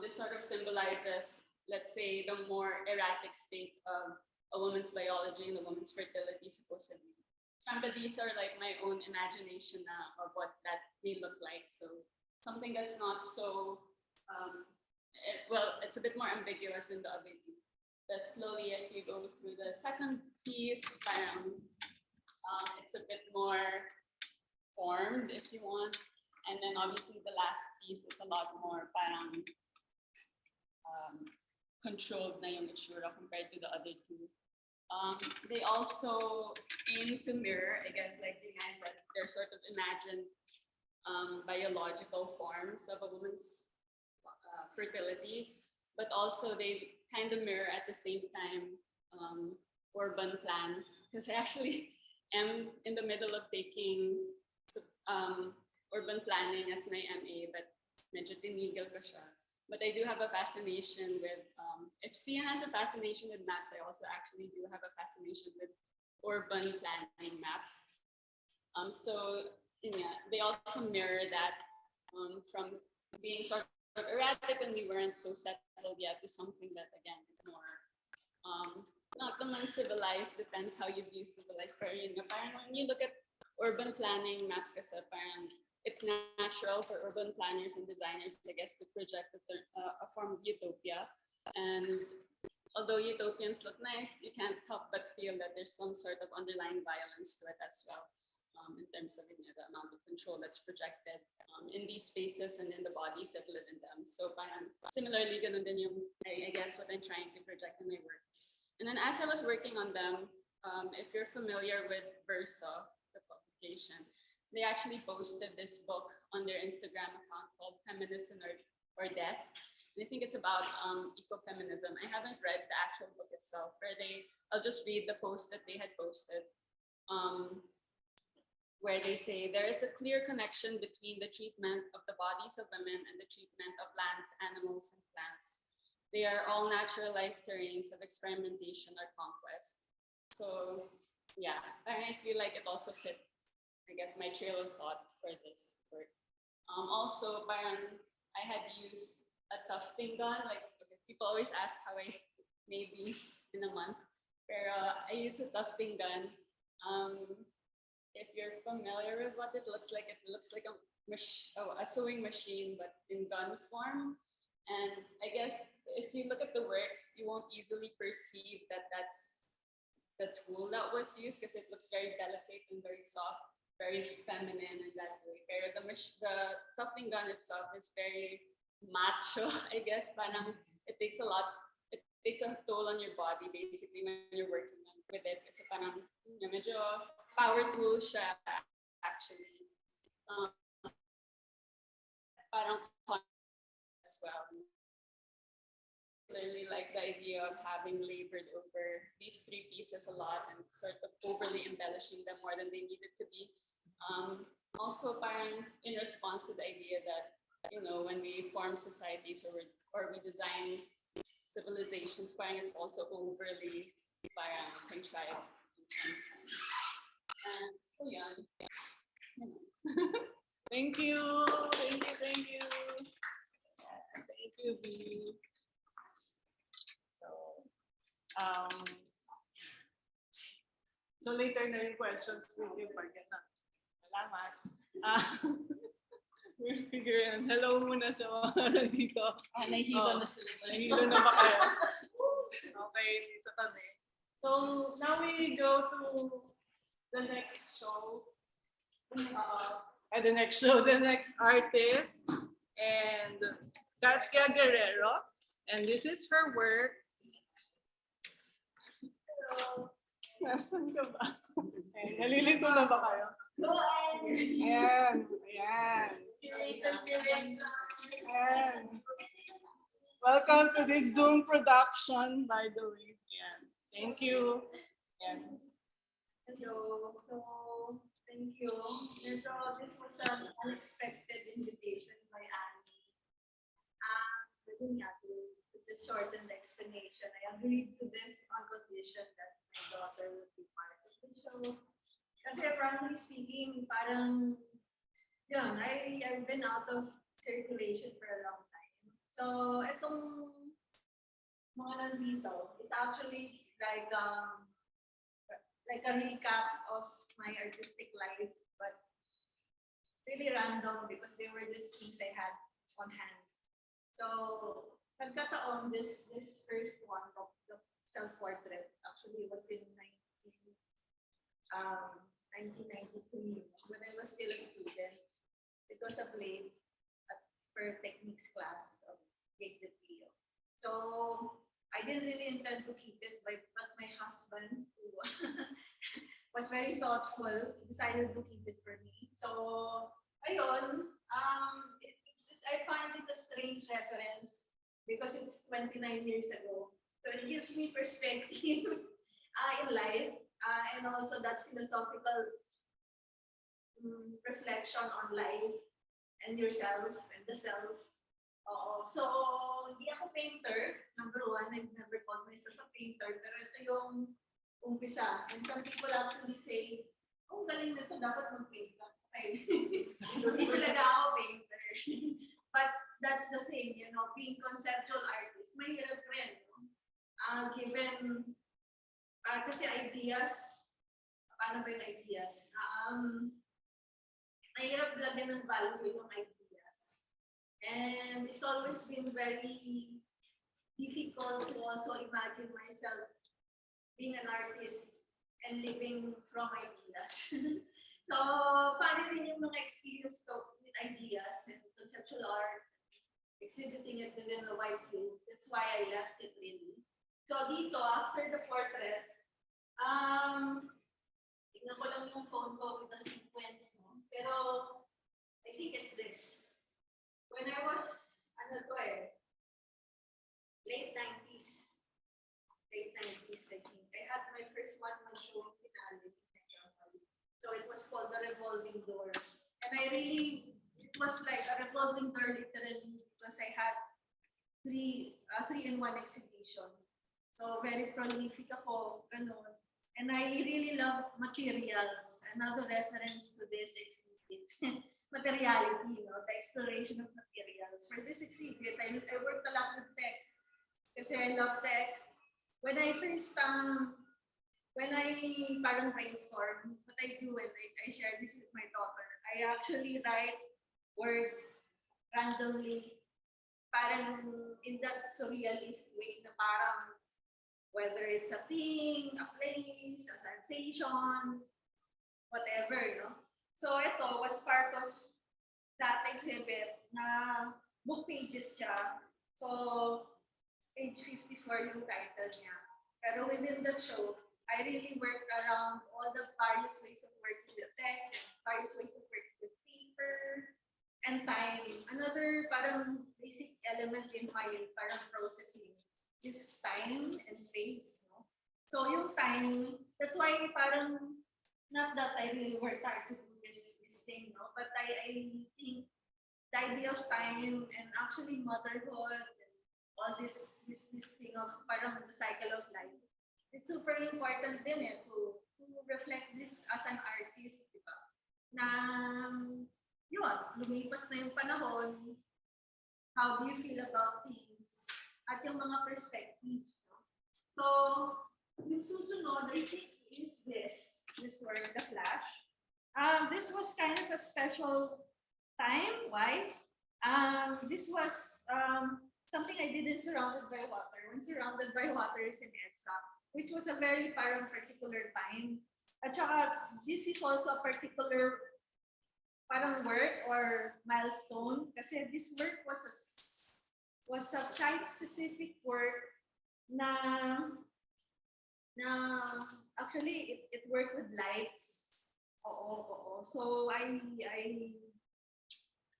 this sort of symbolizes, let's say, the more erratic state of a woman's biology and a woman's fertility supposedly. But these are like my own imagination of what that may look like. So something that's not so, well, it's a bit more ambiguous in the other two. But slowly, if you go through the second piece, it's a bit more formed, if you want. And then obviously the last piece is a lot more controlled na yung itsura compared to the other two. They also aim to mirror, I guess, like the guys said, they're sort of imagined biological forms of a woman's fertility, but also they kind of mirror at the same time urban plans. Because I actually am in the middle of taking urban planning as my MA, but medyo tinigil ko siya. But I do have a fascination with, if Sian has a fascination with maps, I also actually do have a fascination with urban planning maps. So yeah, they also mirror that from being sort of erratic when we weren't so settled yet to something that again is more not naman civilized, depends how you view civilized. Pero yun nga, parang when you look at urban planning maps kasi parang it's natural for urban planners and designers, I guess, to project a form of utopia. And although utopians look nice, you can't help but feel that there's some sort of underlying violence to it as well, in terms of the amount of control that's projected in these spaces and in the bodies that live in them. So similarly, ganun din yung, I guess, what I'm trying to project in my work. And then as I was working on them, if you're familiar with Versa, the publication, they actually posted this book on their Instagram account called Feminism or Death. And I think it's about ecofeminism. I haven't read the actual book itself, but I'll just read the post that they had posted, where they say, there is a clear connection between the treatment of the bodies of women and the treatment of lands, animals, and plants. They are all naturalized terrains of experimentation or conquest. So yeah, and I feel like it also fit, I guess, my trail of thought for this work. Also, I had used a tufting gun. Like, okay, people always ask how I made these in a month. Pero I used a tufting gun. If you're familiar with what it looks like a sewing machine, but in gun form. And I guess if you look at the works, you won't easily perceive that that's the tool that was used because it looks very delicate and very soft, very feminine in that way. Pero the tufting gun itself is very macho, I guess. It takes a toll on your body basically when you're working with it. Kasi medyo power tool siya actually. As well. Clearly like the idea of having labored over these three pieces a lot and sort of overly embellishing them more than they needed to be. Also in response to the idea that, when we form societies or we design civilizations, it's also overly contrived in some sense. And so yeah. Thank you. Thank you, V. So, So later na yung questions with you, forget na. Salamat. We'll figure it. Hello muna sa mga nandito. Nahihilo na sila. Nahihilo na ba kayo? Okay, dito kami. So now we go to the next show. The next artist, and Katya Guerrero, and this is her work. Hello. Nasaan ka ba? Ayan, nalilito na ba kayo? Ayan, ayan. Ayan. Welcome to this Zoom production, by the way. Ayan. Thank you. Ayan. Hello. So, thank you. This was an unexpected invitation by Annie. To just shorten the explanation, I agreed to this on condition that my daughter would be part of the show. Kasi frankly speaking, parang, yun, I've been out of circulation for a long time. So, itong mga nandito is actually like a recap of my artistic life, but really random because they were just things I had on hand. So, nagkataon, this first one, the self-portrait, actually was in 1993, when I was still a student. It was a play per techniques class of Feleo. So, I didn't really intend to keep it, but my husband, who was very thoughtful, decided to keep it for me. So, ayun, I find it a strange reference because it's 29 years ago. So it gives me perspective in life and also that philosophical reflection on life and yourself and the self. So, hindi ako painter. Number one, I've never called myself a painter, pero ito yung umpisa. And some people actually say, oh, galing nito, dapat mag-paint ka. Okay. Hindi talaga ako painter. But that's the thing, you know, being conceptual artist, mahirap rin, no? Given, kasi ideas, paano ba yung ideas? Mahirap lagyan ng value yung ideas. And it's always been very difficult to also imagine myself being an artist and living from ideas. So, funny rin yung mga experience ko with ideas and conceptual art, exhibiting it within a white cube. That's why I left it really. So, dito, after the portrait, tignan ko lang yung phone ko with the sequence, no? Pero, I think it's this. When I was, late 90s, I think. I had my first one-man show in Finale. So it was called The Revolving Door. And it was like a revolving door literally because I had a 3-in-1 exhibition. So very prolific ako, ganun. And I really love materials. Another reference to this exhibit, materiality, you know, the exploration of materials. For this exhibit, I worked a lot with text kasi I love text. When I parang brainstorm, what I do and I share this with my daughter, I actually write words randomly, parang in that surrealist way na parang whether it's a thing, a place, a sensation, whatever, you know. So ito was part of that exhibit na book pages siya. So page 54 yung title niya. Pero within the show, I really worked around all the various ways of working with text, and various ways of working with paper, and time. Another parang basic element in my parang processing is time and space. No? So yung time, that's why parang, not that I really worked hard to do this thing, no? But I think the idea of time and actually motherhood, and all this thing of parang the cycle of life, it's super important din to reflect this as an artist, di ba? Na, yun, lumipas na yung panahon, how do you feel about things, at yung mga perspectives, no? So, yung susunod, I think is this work, The Flash. This was kind of a special time. Why? This was something I did in Surrounded by Water. When Surrounded by Water is in EDSA, which was a very parang particular time. At saka, this is also a particular parang work or milestone kasi this work was a site-specific work na actually it worked with lights. Oo. So I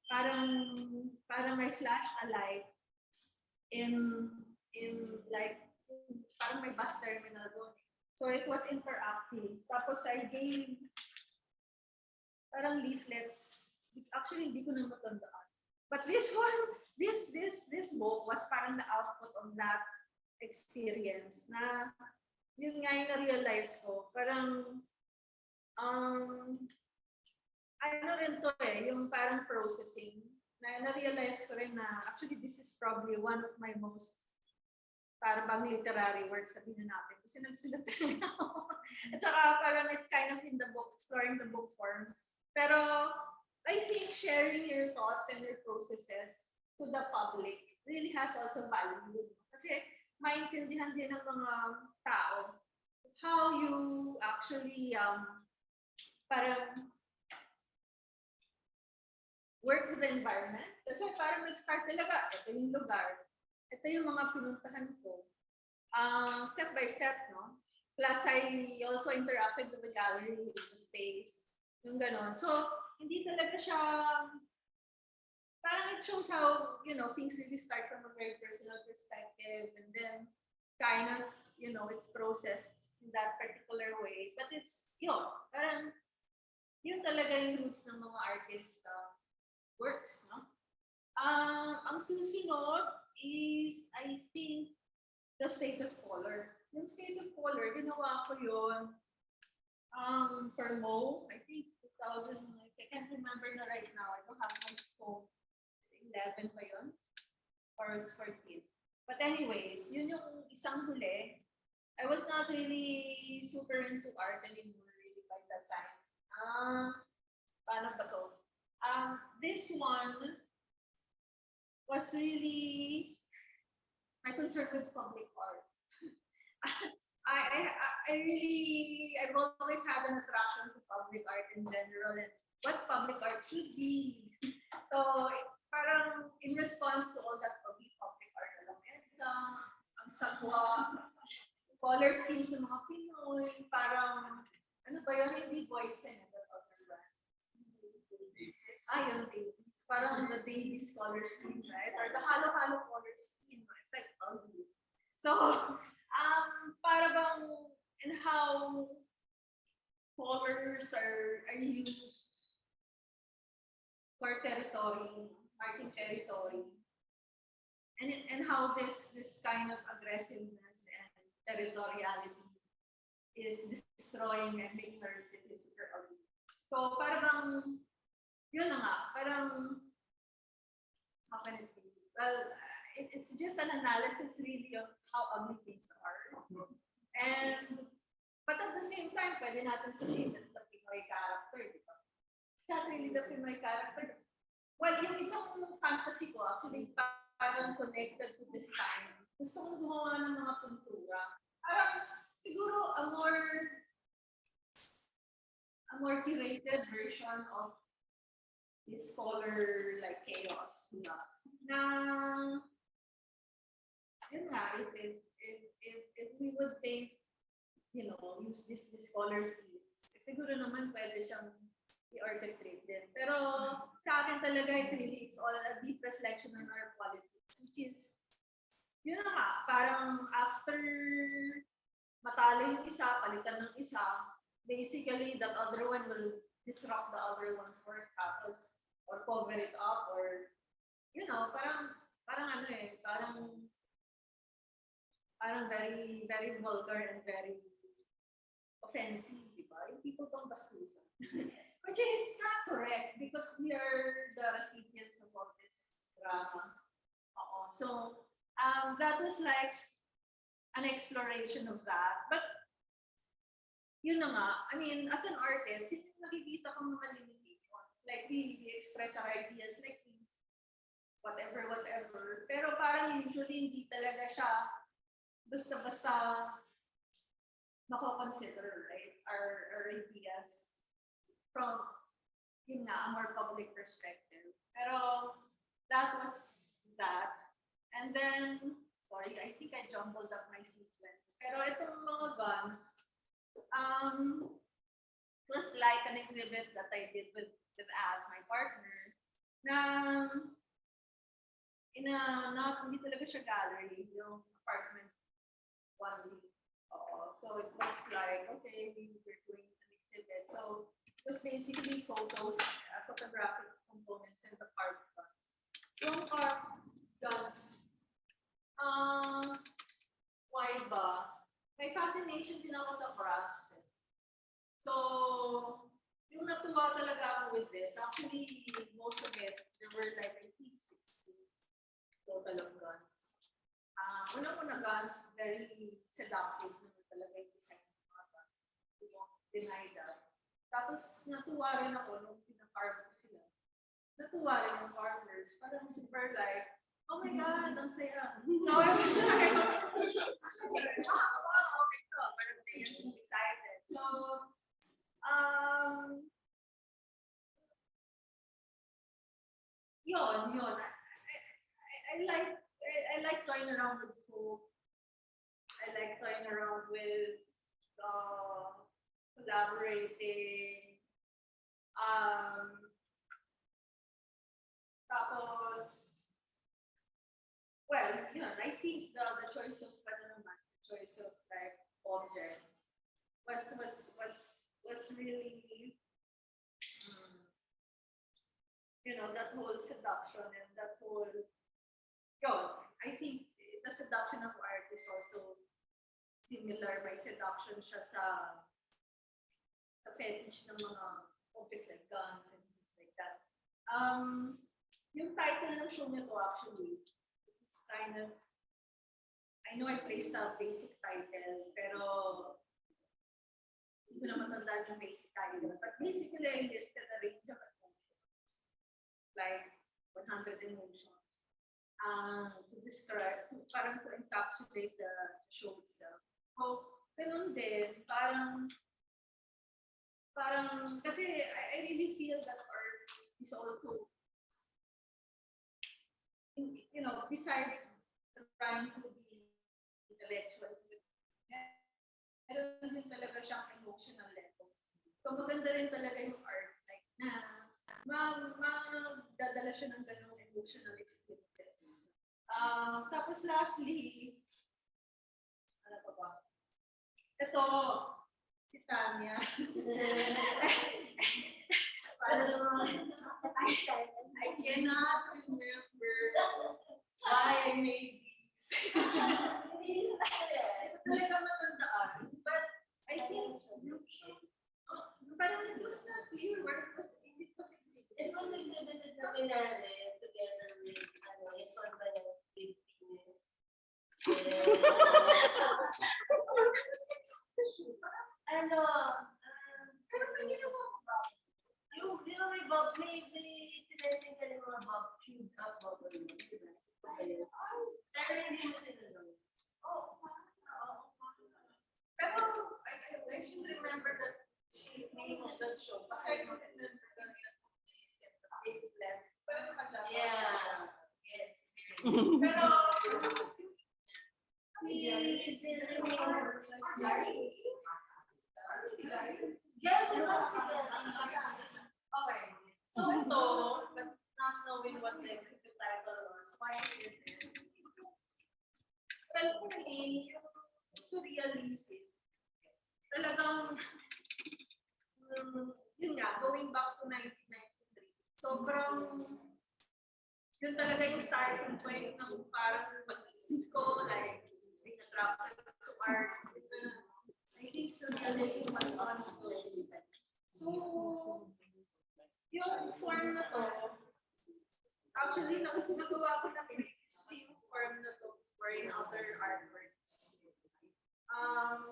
parang I flashed a light in like parang may bus terminal doon. So it was interactive. Tapos I gave parang leaflets. Actually, hindi ko na matandaan. But this one, this book was parang the output of that experience na yun nga yung na-realize ko. Parang, ano rin to yung parang processing. Na-realize ko rin na actually this is probably one of my most parang literary works, sabihin natin. Kasi nagsulat talaga ako. At saka parang it's kind of in the book, exploring the book form. Pero I think sharing your thoughts and your processes to the public really has also value. Kasi maintindihan din ng mga tao how you actually parang work with the environment. Kasi parang nag-start talaga, ito yung lugar, ito yung mga pinuntahan ko. Step by step, no? Plus, I also interacted with the gallery, with the space. Yung ganon. So, hindi talaga siya, parang it shows how, things really start from a very personal perspective and then kind of, it's processed in that particular way. But it's, parang, yun talaga yung roots ng mga artist works, no? Ang susunod is, I think, the state of color. Yung state of color, ginawa ko yun for Mo, I think 2000, I can't remember na right now. I don't have my phone. 11 pa yun? Or 14. But anyways, yun yung isang huli. I was not really super into art anymore really by that time. Paano ba to? This one was really my concern with public art. I've always had an attraction to public art in general and what public art should be. So, parang in response to all that public art, ang sagwa, color schemes ng mga Pinoy, parang, ano ba yun, hindi boys and yung Davies. Parang the Davies color scheme, right? Or the halo-halo color scheme. It's like ugly. So, para bang, and how colors are used for territory, marking territory, and how this kind of aggressiveness and territoriality is destroying and making our city super ugly. So, para bang, yun na nga, parang, how can it be? Well, it's just an analysis really of how ugly things are. But at the same time, pwede natin sabihin that's the Pinoy character, di ba? It's not really the Pinoy character. Well, yung isang fantasy ko, actually, parang connected to this time. Gusto kong gumawa ng mga pintura. Parang, siguro, a more curated version of this color like chaos, diba? Na, yun nga, if we would think, use this color schemes, siguro naman pwede siyang i-orchestrate din. Pero sa akin talaga, it's all a deep reflection on our politics, which is, yun nga, parang after matalo yung isa, palitan ng isa, basically that other one will disrupt the other one's work tapos or cover it up or parang very very vulgar and very offensive, di ba? Yung people pang bastusan. Which is not correct because we are the recipients of all this drama. So that was like an exploration of that. But yun na nga, I mean, as an artist, yun yung nakikita kong mga limitations. Like, we express our ideas like this, whatever. Pero parang usually hindi talaga siya basta-basta mako-consider, right? Our ideas from, yun nga, a more public perspective. Pero that was that. And then, sorry, I think I jumbled up my sequence. Pero itong mga guns, was like an exhibit that I did with Al, my partner, na in a, not, hindi talaga siya gallery, yung apartment 1 week. So it was like, okay, we were doing an exhibit. So it was basically photos, photographic components, and the card guns. Yung card guns, why ba? May fascination din ako sa crafts. So, yung natuwa talaga ako with this, actually, most of it, there were like, I think, 60 total of guns. Una-una guns, very seductive naman talaga yung design ng mga guns. We won't deny that. Tapos, natuwa rin ako nung pinakarve ko sila. Natuwa rin yung farmers. Parang super like, oh my God, ang saya. So, I was like, wow, okay to. Parang they are so excited. So, yun. I like toying around with folk. I like toying around with collaborating. Tapos, well, yun, I think the choice of like object was really that whole seduction and that whole I think the seduction of art is also similar. May seduction siya sa fetish ng mga objects like guns and things like that. Yung title ng show nito actually is kind of, I know I placed a basic title, pero hindi ko na matandaan yung basic title. But basically, I listed a range of emotions, like 100 emotions, to describe, parang to encapsulate the show itself. So, ganun din, parang, kasi I really feel that art is also, besides trying to be intellectual, meron din talaga siyang emotional levels. So maganda rin talaga yung art, like na dadala siya ng ganung emotional experiences. Tapos lastly, ano pa ba? Ito, si Tanya. I cannot remember why I made these. Talaga matandaan. But I think, parang it was not clear where it was exhibited. It was exhibited sa Pinale together with Son Bayan's big penis. Pero may ginawa ko ba? Yung may bob, may tineteng ka ng mga bob, cubed up bubble. Pero hindi mo tinanong. Pero I should remember that name of that show. Kasi I don't remember the left. Pero nakajapa. Yeah. Yes. Pero okay. So ito, but not knowing what the exhibit title was, why I did this. Well, for me, surrealism. Talagang, yun nga, going back to 1993. Sobrang, yun talaga yung starting point ng parang mag-isip ko, like, being attracted to art. I think surrealism was on those. So, yung form na to, actually, nakagawa ko na previously yung form na to for in other artworks.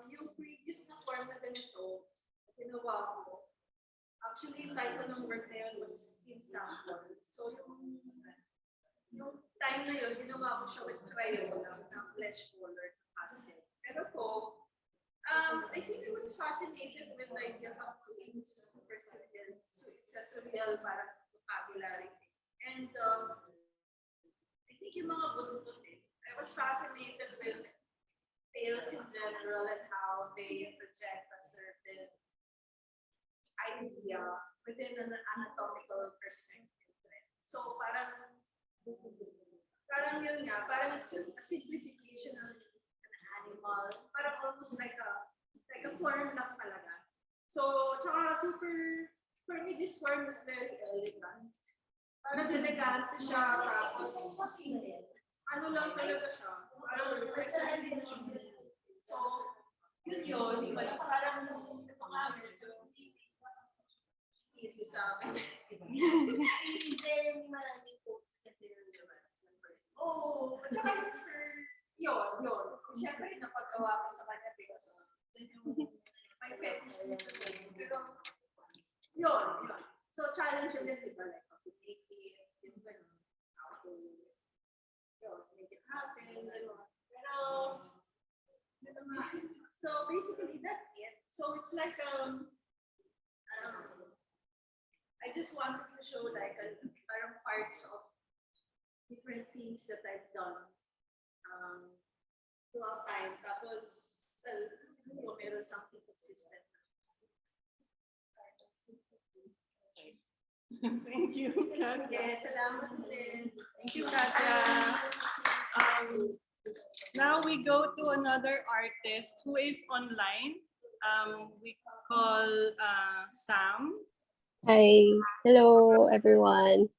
Yung previous na form na ganito, actually, title ng work na yun was in sample. So yung time na yun, ginawa ko siya with crayon na flesh colored pastel. Pero to, I think I was fascinated with the idea of doing just super surreal. So it's a surreal parang vocabulary thing. And I think yung mga buntut I was fascinated with tales in general and how they project a certain idea within an anatomical perspective. So parang yun nga, parang it's a simplification of an animal, parang almost like a form lang talaga. So, tsaka for me, this form is very elegant. Parang elegante siya, tapos ano lang talaga siya, parang present na siya. So, yun, di ba? Parang ito nga, medyo mysterious sa akin. Very maraming quotes kasi yun, di ba? Oo, at saka yun. Siyempre, napagawa ko sa kanya because may fetish nito eh. Pero, yun. So, challenge yun din, di ba? Like, how to make it, yung gano'n. How to, make it happen, gano'n. Pero, so, basically, that's it. So, it's like, I just wanted to show like parang parts of different things that I've done throughout time. Tapos, siguro meron something consistent. Thank you, Katya. Yes, salamat din. Thank you, Katya. Now we go to another artist who is online. We call Sam. Hi, hello everyone.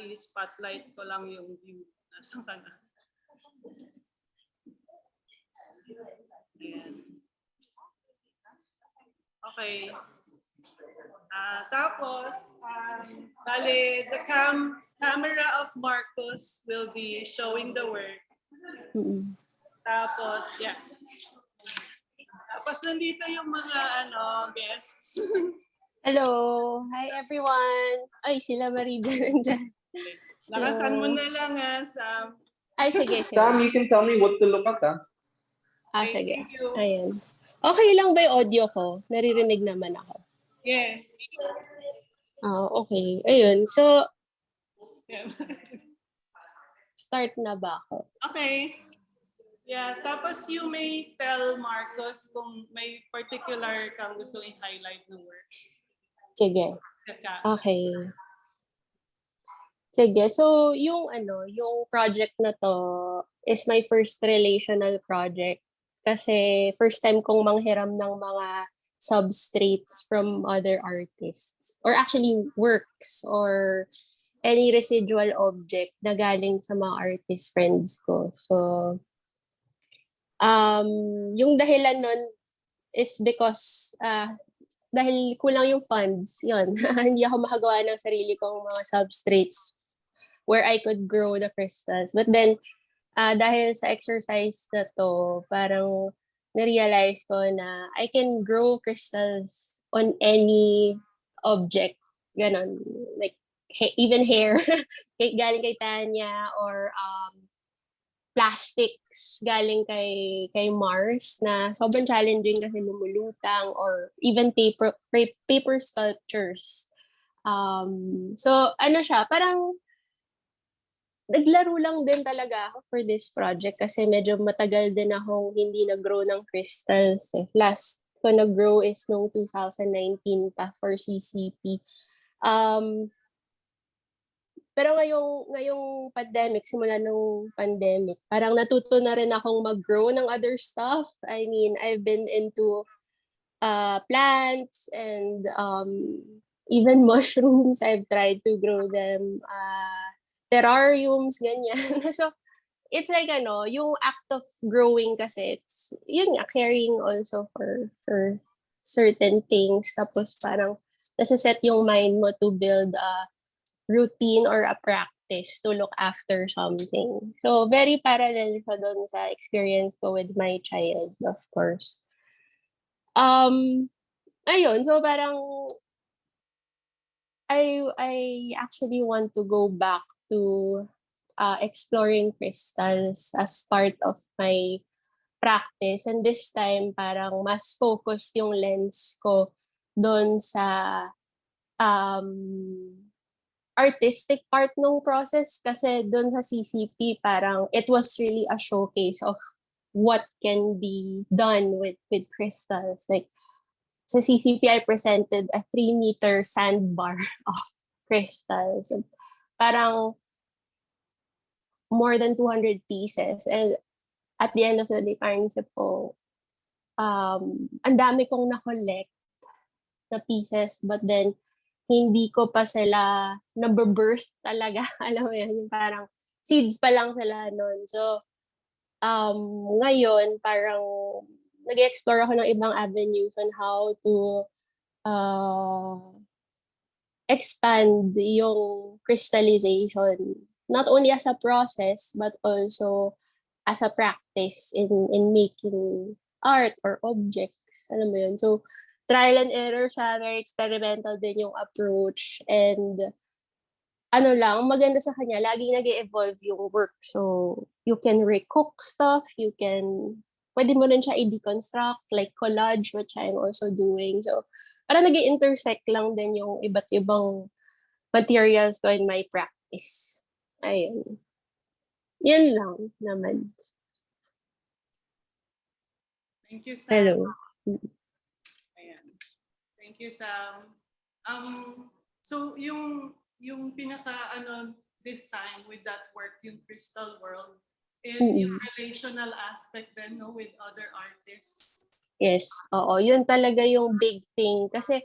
I-spotlight ko lang yung view. Saan ka na? Ayan. Okay. Tapos, bale, the camera of Marcos will be showing the work. Tapos, yeah. Tapos nandito yung mga guests. Hello, hi everyone. Ay, sila Maribel nandyan. Lakasan mo na lang Sam. Ay, sige. Sam, you can tell me what to look at, Sige. Thank you. Ayan. Okay lang ba yung audio ko? Naririnig naman ako. Yes. Okay. Ayun. So, Yeah. start na ba ako? Okay. Yeah, tapos you may tell Marcos kung may particular kang gusto i-highlight ng work. Sige. Okay. Sige. So, yung project na to is my first relational project. Kasi first time kong manghiram ng mga substrates from other artists. Or actually works or any residual object na galing sa mga artist friends ko. So, yung dahilan nun is because dahil kulang yung funds, yun. Hindi ako makagawa ng sarili kong mga substrates where I could grow the crystals. But then, dahil sa exercise na to, parang na-realize ko na I can grow crystals on any object. Ganon. Like, even hair, galing kay Tanya, or plastics galing kay Mars na sobrang challenging kasi lumulutang, or even paper sculptures. So ano siya, parang naglaro lang din talaga ako for this project kasi medyo matagal din akong hindi nag-grow ng crystals. Last ko nag-grow is nung 2019 pa for CCP. Pero ngayong pandemic, simula nung pandemic, parang natuto na rin akong mag-grow ng other stuff. I mean, I've been into plants and even mushrooms. I've tried to grow them. Terrariums, ganyan. So, it's like yung act of growing kasi, it's, yun nga, caring also for certain things. Tapos parang, nasa-set yung mind mo to build a routine or a practice to look after something. So, very parallel sa doon sa experience ko with my child, of course. ayun, so parang I actually want to go back to exploring crystals as part of my practice. And this time, parang mas focused yung lens ko doon sa um, artistic part ng process. Kasi doon sa CCP, parang it was really a showcase of what can be done with crystals. Like, sa CCP, I presented a 3-meter sandbar of crystals. Parang more than 200 pieces. And at the end of the day, parang isip ko, ang dami kong na-collect na pieces, but then hindi ko pa sila nabibirth talaga. Alam mo yan, yung parang seeds pa lang sila nun. So, ngayon, parang nag-explore ako ng ibang avenues on how to expand yung crystallization, not only as a process, but also as a practice in making art or objects. Alam mo yun? So, trial and error siya, very experimental din yung approach. And ano lang, maganda sa kanya, laging nag-evolve yung work. So, you can recook stuff, pwede mo rin siya i-deconstruct, like collage, which I'm also doing. So, parang nag-intersect lang din yung iba't ibang materials ko in my practice. Ayun. Yan lang naman. Thank you, Sam. Hello. Ayan. Thank you, Sam. So yung pinaka this time with that work, yung Crystal World, is yung relational aspect then, no, with other artists. Yes, oo. Yun talaga yung big thing. Kasi,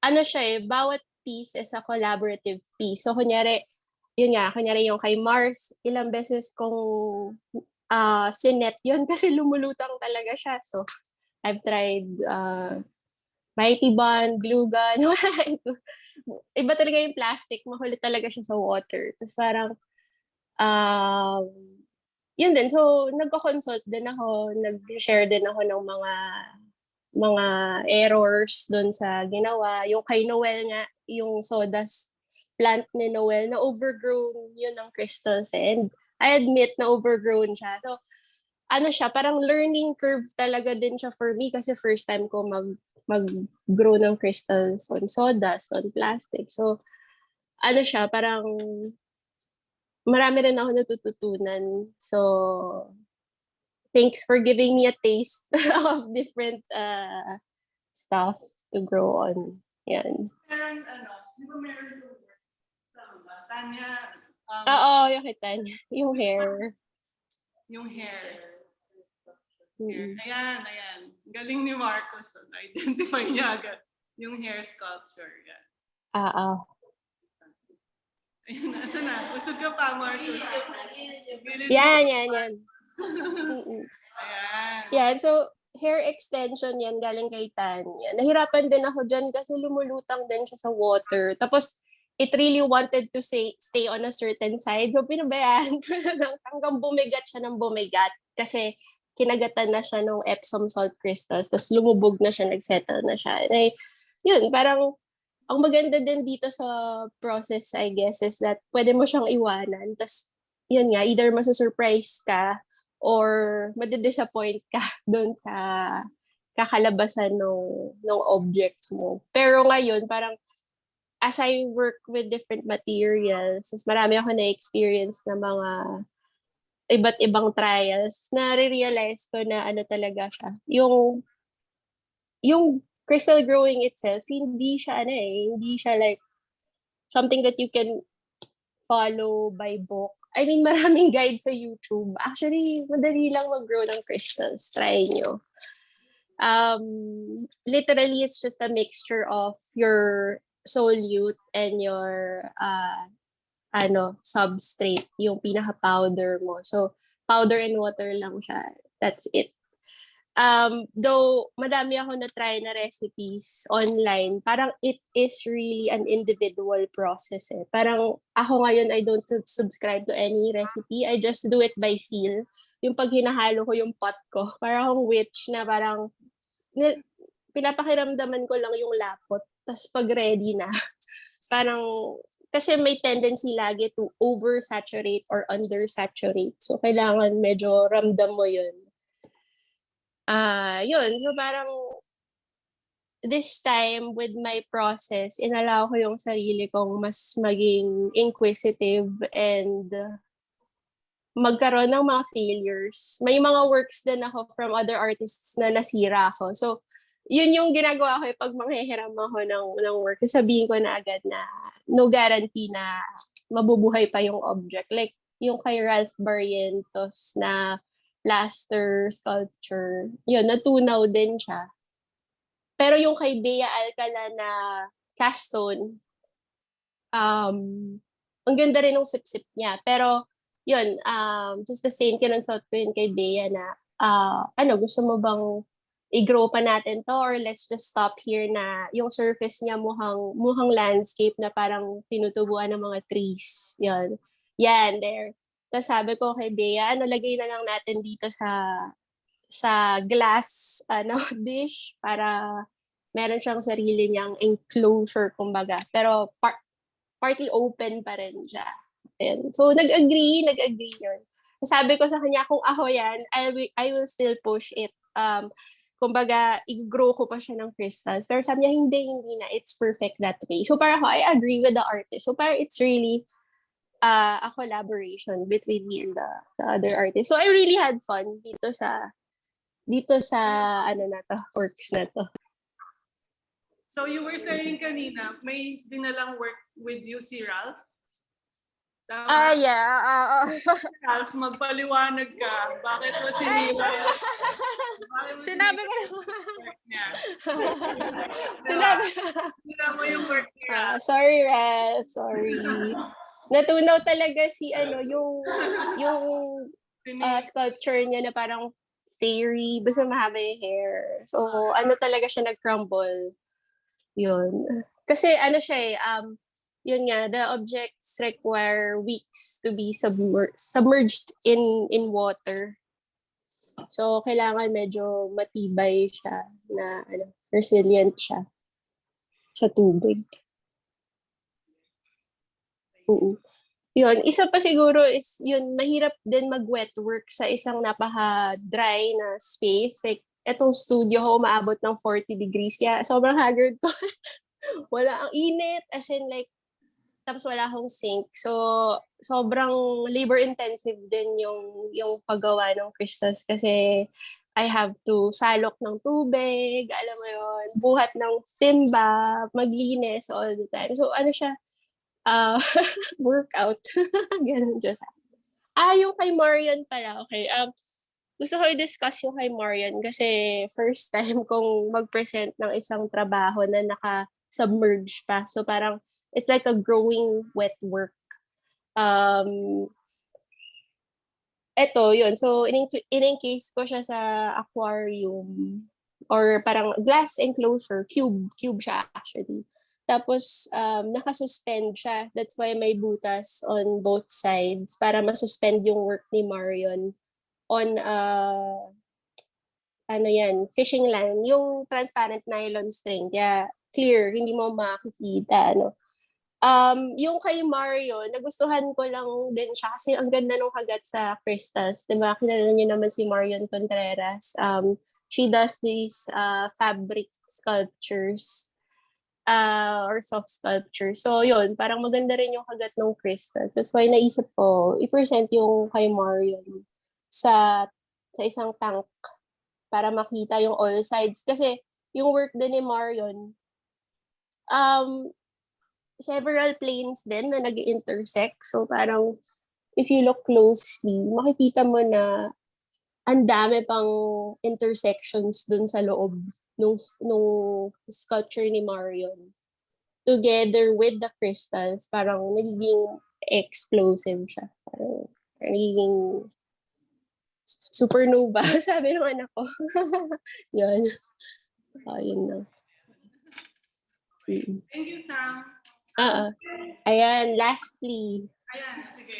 siya bawat piece is a collaborative piece. So, kunyari yung kay Mars, ilang beses kong sinet yun kasi lumulutang talaga siya. So, I've tried mighty bond, glue gun. Iba talaga yung plastic. Makulit talaga siya sa water. Tapos parang, yun din. So, nagko-consult din ako, nag-share din ako ng mga errors doon sa ginawa. Yung kay Noel nga, yung sawdust plant ni Noel, na overgrown yun ng crystals. And I admit na overgrown siya. So, siya, parang learning curve talaga din siya for me kasi first time ko mag-grow ng crystals on sawdust, on plastic. So, siya, parang marami rin ako natututunan. So, thanks for giving me a taste of different stuff to grow on. Yan. Meron, di ba meron yung work? Tama ba? Tanya, Oo, yung kita niya. Yung hair. yung hair. Ayan. Galing ni Marcos. Na-identify niya agad yung hair sculpture. Yan. Oo. Ayun, nasa na? Usog ka pa, Marcos. Yan. Ayan. Yan, so hair extension yan galing kay Tanya. Nahirapan din ako dyan kasi lumulutang din siya sa water. Tapos, it really wanted to stay on a certain side. So, pinabayaan ko na hanggang bumigat siya ng bumigat. Kasi, kinagatan na siya ng Epsom salt crystals. Tapos, lumubog na siya, nagsettle na siya. And yun, parang, ang maganda din dito sa process, I guess, is that pwede mo siyang iwanan. Tapos, yun nga, either masusurprise ka or madidisappoint ka doon sa kakalabasan ng object mo. Pero ngayon, parang as I work with different materials, mas marami ako na-experience na mga iba't ibang trials, na-realize ko na talaga siya. Yung crystal growing itself, hindi siya hindi siya like something that you can follow by book. I mean, maraming guides sa YouTube. Actually, madali lang mag-grow ng crystals. Try nyo. Literally, it's just a mixture of your solute and your substrate, yung pinaka-powder mo. So, powder and water lang siya. That's it. Though madami ako na-try na recipes online, parang it is really an individual process eh. Parang ako ngayon, I don't subscribe to any recipe. I just do it by feel. Yung pag hinahalo ko yung pot ko, parang akong witch na parang pinapakiramdaman ko lang yung lapot. Tapos pag ready na, parang, kasi may tendency lagi to oversaturate or undersaturate. So, kailangan medyo ramdam mo yun. Yun. So, parang, this time, with my process, inalaw ko yung sarili kong mas maging inquisitive and magkaroon ng mga failures. May mga works din ako from other artists na nasira ako. So, yun yung ginagawa ko pag manghihiram ako ng work. Sabihin ko na agad na no guarantee na mabubuhay pa yung object. Like, yung kay Ralph Barrientos na plaster sculpture, yun, natunaw din siya. Pero yung kay Bea Alcala na cast stone, ang ganda rin ng sip-sip niya. Pero, yun, just the same, kinansot ko yun kay Bea na, gusto mo bang i-grow pa natin to or let's just stop here na yung surface niya mukhang landscape na parang tinutubuan ng mga trees. Yun. Yan, there. Tapos sabi ko kay Bea, lagay na lang natin dito sa glass dish para meron siyang sarili niyang enclosure, kumbaga. Pero partly open pa rin siya. Ayan. So, nag-agree yun. Sabi ko sa kanya, kung ako yan, I will still push it. Kumbaga, i-grow ko pa siya ng crystals. Pero sabi niya, hindi na. It's perfect that way. So, parang I agree with the artist. So, parang it's really a collaboration between me and the other artist. So, I really had fun dito sa works na to. So you were saying kanina, may dinalang work with you si Ralph? Tama? Yeah. Ralph, magpaliwanag ka. Bakit mo sinira? Sinabi ko na. Work niya? Sinabi. Sinira mo yung work ni Ralph. Sorry, Ralph. Sorry. Natunaw talaga si yung sculpture niya na parang fairy, basta mahaba yung hair. So, talaga siya nag-crumble. Yun. Kasi siya yun nga, the objects require weeks to be submerged in water. So, kailangan medyo matibay siya na resilient siya sa tubig. Yun, isa pa siguro is yun, mahirap din mag-wet work sa isang napaka-dry na space. Like, etong studio ko umaabot ng 40 degrees. Kaya sobrang haggard ko. Wala ang init. As in like, tapos wala akong sink. So, sobrang labor-intensive din yung paggawa ng crystals kasi I have to salok ng tubig, alam mo yun, buhat ng timba, maglinis all the time. So, siya, workout. Ganun siya sa. Yung kay Marian pala, okay. Gusto ko i-discuss yung kay Marian kasi first time kong mag-present ng isang trabaho na naka-submerge pa. So parang it's like a growing wet work. Eto, yun. So in-encase ko siya sa aquarium or parang glass enclosure, cube siya actually. Tapos, nakasuspend siya. That's why may butas on both sides para masuspend yung work ni Marion on fishing line, yung transparent nylon string, kaya clear, hindi mo makikita, yung kay Mario, nagustuhan ko lang din siya kasi ang ganda ng hagat sa crystals, diba? Kilala niyo naman si Marion Contreras. She does these fabric sculptures or soft sculpture. So, yun, parang maganda rin yung hagat ng crystals. That's why naisip ko, i-present yung kay Marion sa isang tank para makita yung all sides. Kasi yung work din ni Marion, several planes din na nag-intersect. So parang if you look closely, makikita mo na ang dami pang intersections dun sa loob nung sculpture ni Marion. Together with the crystals, parang nagiging explosive siya. Parang nagiging supernova, sabi ng anak ko. Yun. Yun na. Thank you, Sam. Ayan, lastly. Ayan, sige.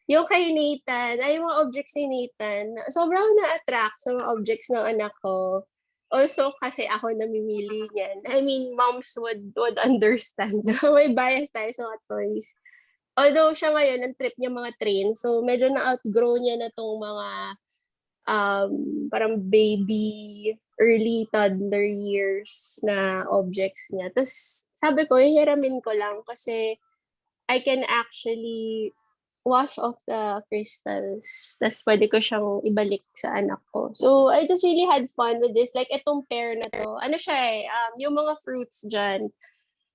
Yung kay Nathan, yung mga objects ni Nathan, sobrang na-attract sa mga objects ng anak ko. also kasi ako namimili niyan. I mean, moms would understand. May bias tayo sa mga toys. Although siya ngayon, ang trip niya mga train. So, medyo na-outgrow niya na tong mga parang baby, early toddler years na objects niya. Tapos, sabi ko, hihiramin ko lang kasi I can actually wash off the crystals. Tapos pwede ko siyang ibalik sa anak ko. So, I just really had fun with this. Like, itong pair na to. Ano siya eh, yung mga fruits dyan,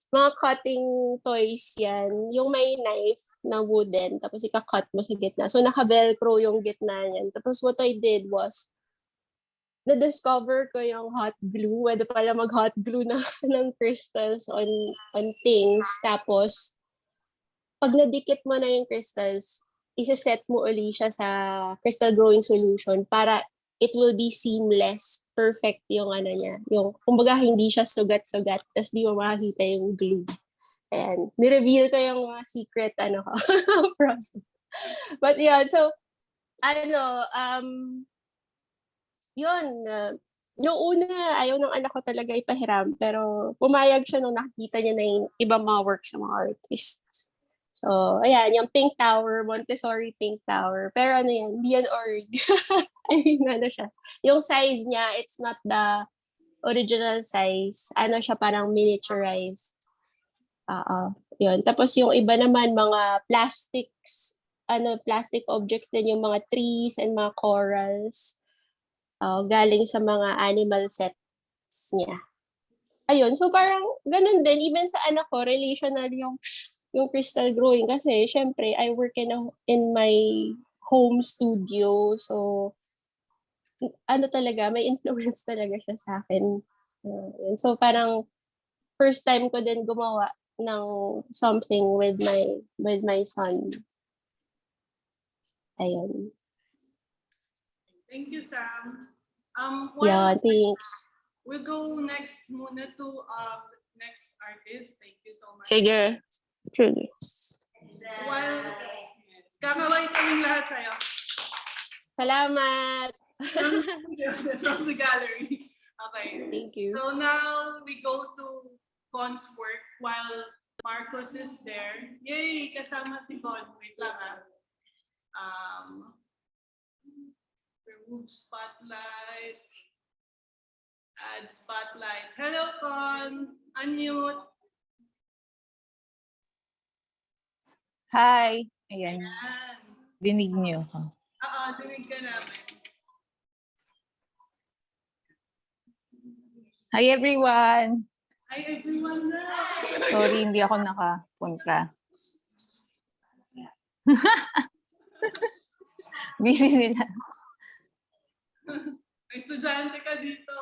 mga cutting toys yan. Yung may knife na wooden, tapos ika-cut mo sa gitna. So, naka-velcro yung gitna niyan. Tapos what I did was, na-discover ko yung hot glue. Pwede pala mag-hot glue na ng crystals on things. Tapos, pag nadikit mo na yung crystals, isa-set mo uli siya sa crystal growing solution para it will be seamless. Perfect yung ano niya. Yung, kumbaga, hindi siya sugat-sugat, tapos di mo makakita yung glue. And ni-reveal ko yung mga secret, ano ko, process. But yeah, so, yun, yung una, ayaw ng anak ko talaga ipahiram, pero pumayag siya nung nakikita niya na yung ibang mga works ng mga artists. So, ayan, yung Pink Tower, Montessori Pink Tower. Pero ano yan, hindi yan org. I mean, ano siya. Yung size niya, it's not the original size. Ano siya, parang miniaturized. Yun. Tapos yung iba naman, mga plastics, plastic objects din, yung mga trees and mga corals. Galing sa mga animal sets niya. Ayun, so parang ganun din, even sa anak ko, relational yung crystal growing kasi syempre I work in my home studio, so ano talaga, may influence talaga siya sa akin. So parang first time ko din gumawa ng something with my son. Ayun. Thank you, Sam. Yeah, thanks. We'll go next muna to next artist. Thank you so much. Sige. Truly. While, yes, kakaway kaming lahat sa'yo. Salamat! From the gallery. Okay. Thank you. So now we go to Con's work while Marcos is there. Yay! Kasama si Con. Wait lang remove spotlight. Add spotlight. Hello, Con. Unmute. Hi. Ayan. Ayan. Dinig niyo ako. Dinig ka namin. Hi, everyone. Hi, everyone na. Sorry, hindi ako nakapunta. Busy sila. May estudyante ka dito.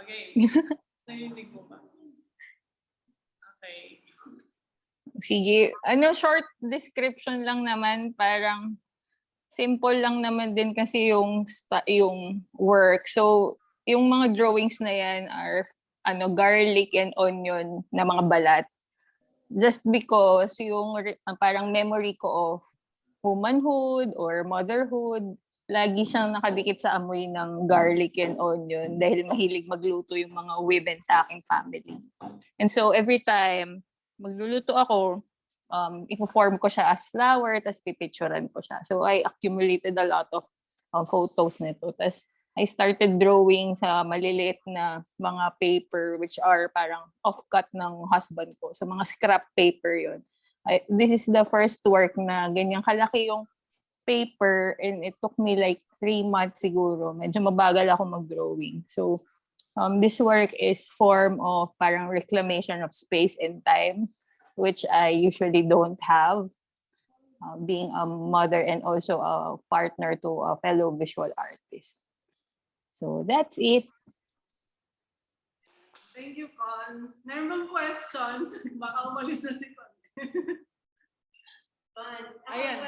Okay. Narinig mo ba? Okay. Sige. Short description lang naman. Parang simple lang naman din kasi yung work. So, yung mga drawings na yan are garlic and onion na mga balat. Just because yung parang memory ko of womanhood or motherhood, lagi siyang nakadikit sa amoy ng garlic and onion dahil mahilig magluto yung mga women sa aking family. And so every time magluluto ako, ipo-form ko siya as flower, tapos pipicturean ko siya. So I accumulated a lot of photos nito. Tapos I started drawing sa maliliit na mga paper which are parang off-cut ng husband ko. So mga scrap paper yon. This is the first work na ganyan kalaki yung paper and it took me like 3 months siguro. Medyo mabagal ako mag-drawing. So this work is form of parang reclamation of space and time, which I usually don't have, being a mother and also a partner to a fellow visual artist. So that's it. Thank you, Con. Meron questions? Baka umalis na si Con. Ayan.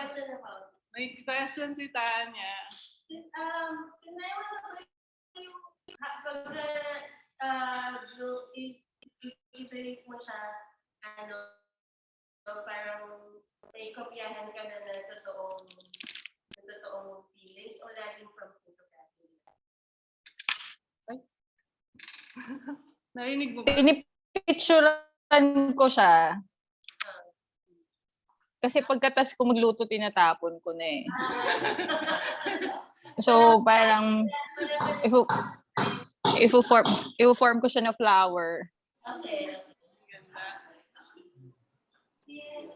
May question si Tanya. I-break mo siya, parang may kopyahan ka na totoong feelings o laging from Narinig mo ba? Pinipicturean ko siya. Kasi pagkatas ko magluto, tinatapon ko na eh. So, parang, i-form ko siya na flower.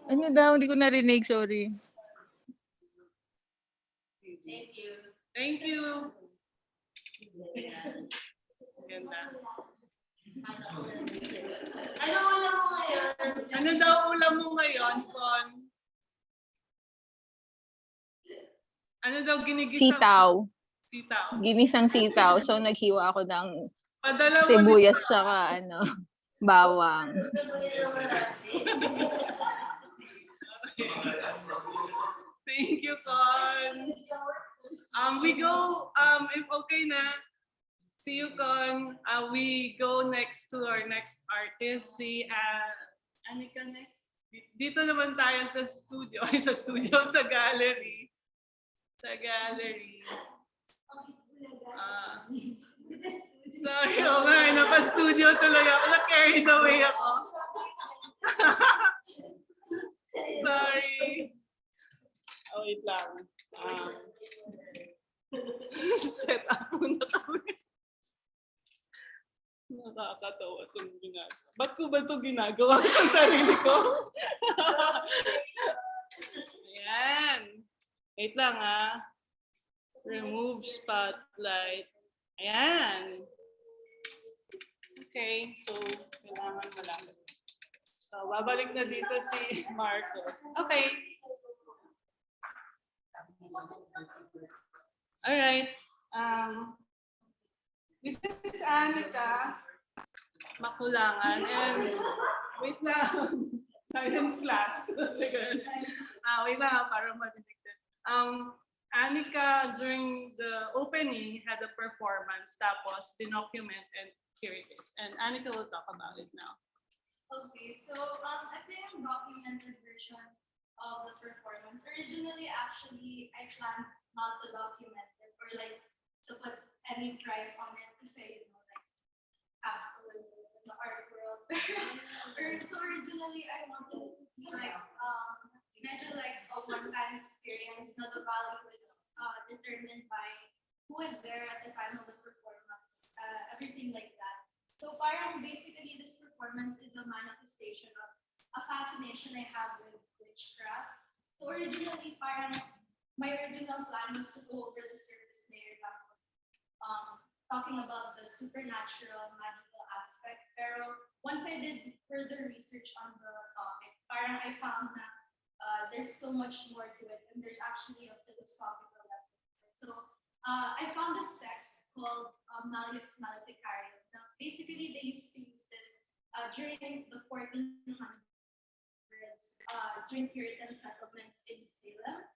Ano daw? Hindi ko narinig, sorry. Thank you. Ganda. Ano ulam mo ngayon? Ano daw ulam mo ngayon, Con? Ano daw ginigisang? Sitaw. Sitaw. Ginisang sitaw. So, naghiwa ako ng Padala mo sibuyas tsaka bawang. Thank you, Con. We go, if okay na, see you, Con. We go next to our next artist, si Anika next. Dito naman tayo sa studio, sa gallery. Sa gallery. Sorry, napa-studio tuloy ako. Na-carried away ako. Sorry. Oh, wait lang. Set up muna kami. Nakakatawa itong ginagawa. Ba't ko ba ito ginagawa sa sarili ko? Ayan. Wait lang ha. Remove spotlight. Ayan. Okay, so kailangan malapit. So babalik na dito si Marcos. Okay. All right. This is Anika Maculangan and wait lang. Science class. Wait lang para ma-detect. Anika during the opening had a performance tapos dinocument and here it is. And Anika will talk about it now. Okay, so ito yung documented version of the performance. Originally, actually, I planned not to document it or like to put any price on it to say, you know, like capitalism in the art world. So originally, I wanted it to be like medyo like a one-time experience. Now the value is determined by who is there at the time of the performance, everything like that. So parang basically this performance is a manifestation of a fascination I have with witchcraft. So originally parang my original plan was to go over the surface layer talking about the supernatural magical aspect. Pero once I did further research on the topic, parang I found that there's so much more to it and there's actually a philosophical level. So I found this text called Malleus Maleficarium. Now, basically, they used to use this during the 1400s, during Puritan settlements in Salem.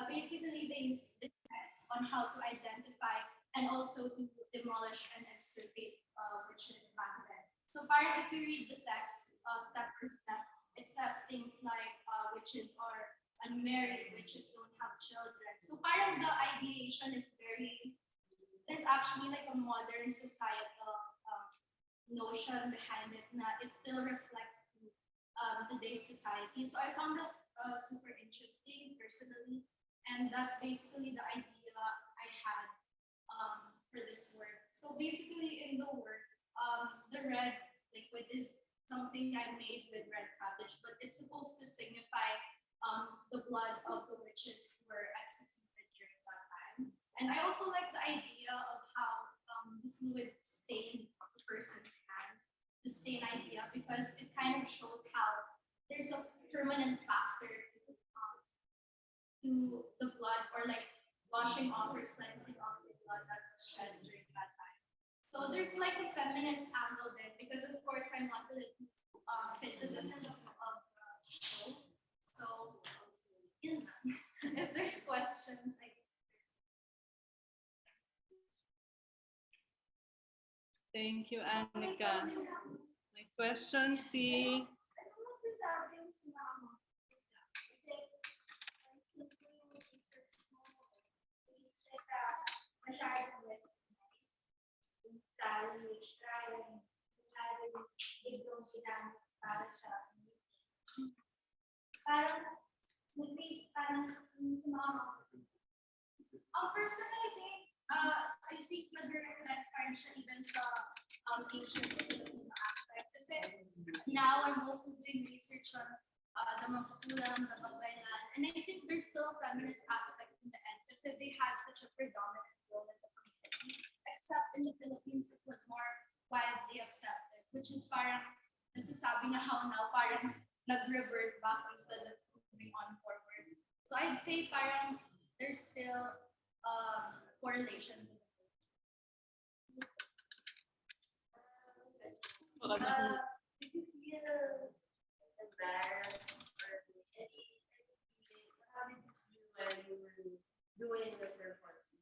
Basically, they used this text on how to identify and also to demolish and extirpate witches back then. So, if you read the text step per step, it says things like witches are unmarried, witches don't have children. So parang the ideation is there's actually like a modern societal notion behind it na it still reflects today's society. So I found that super interesting personally, and that's basically the idea I had for this work. So basically in the work, the red liquid is something I made with red cabbage, but it's supposed to signify the blood of the witches who were executed during that time. And I also like the idea of how the fluid stained the person's hand, the stain idea, because it kind of shows how there's a permanent factor to the blood, or like washing off or cleansing off the blood that was shed during that time. So there's like a feminist angle there, because of course I wanted it to fit the theme of the show. So, if there's questions, Thank you, Anika. My question, see. ginamit para sa parang nag-base parang sa mga personally, I think nag-reflect parang siya even sa ancient Filipino aspect. Kasi now I'm also doing research on the Maculangan, the Bagaylan, and I think there's still a feminist aspect in the end kasi they had such a predominant role in the community. Except in the Philippines, it was more widely accepted, which is parang nagsasabi na how now parang nag-revert back instead of moving on forward. So I'd say parang there's still correlation. Did you feel embarrassed or any how did you feel when you were doing the performance?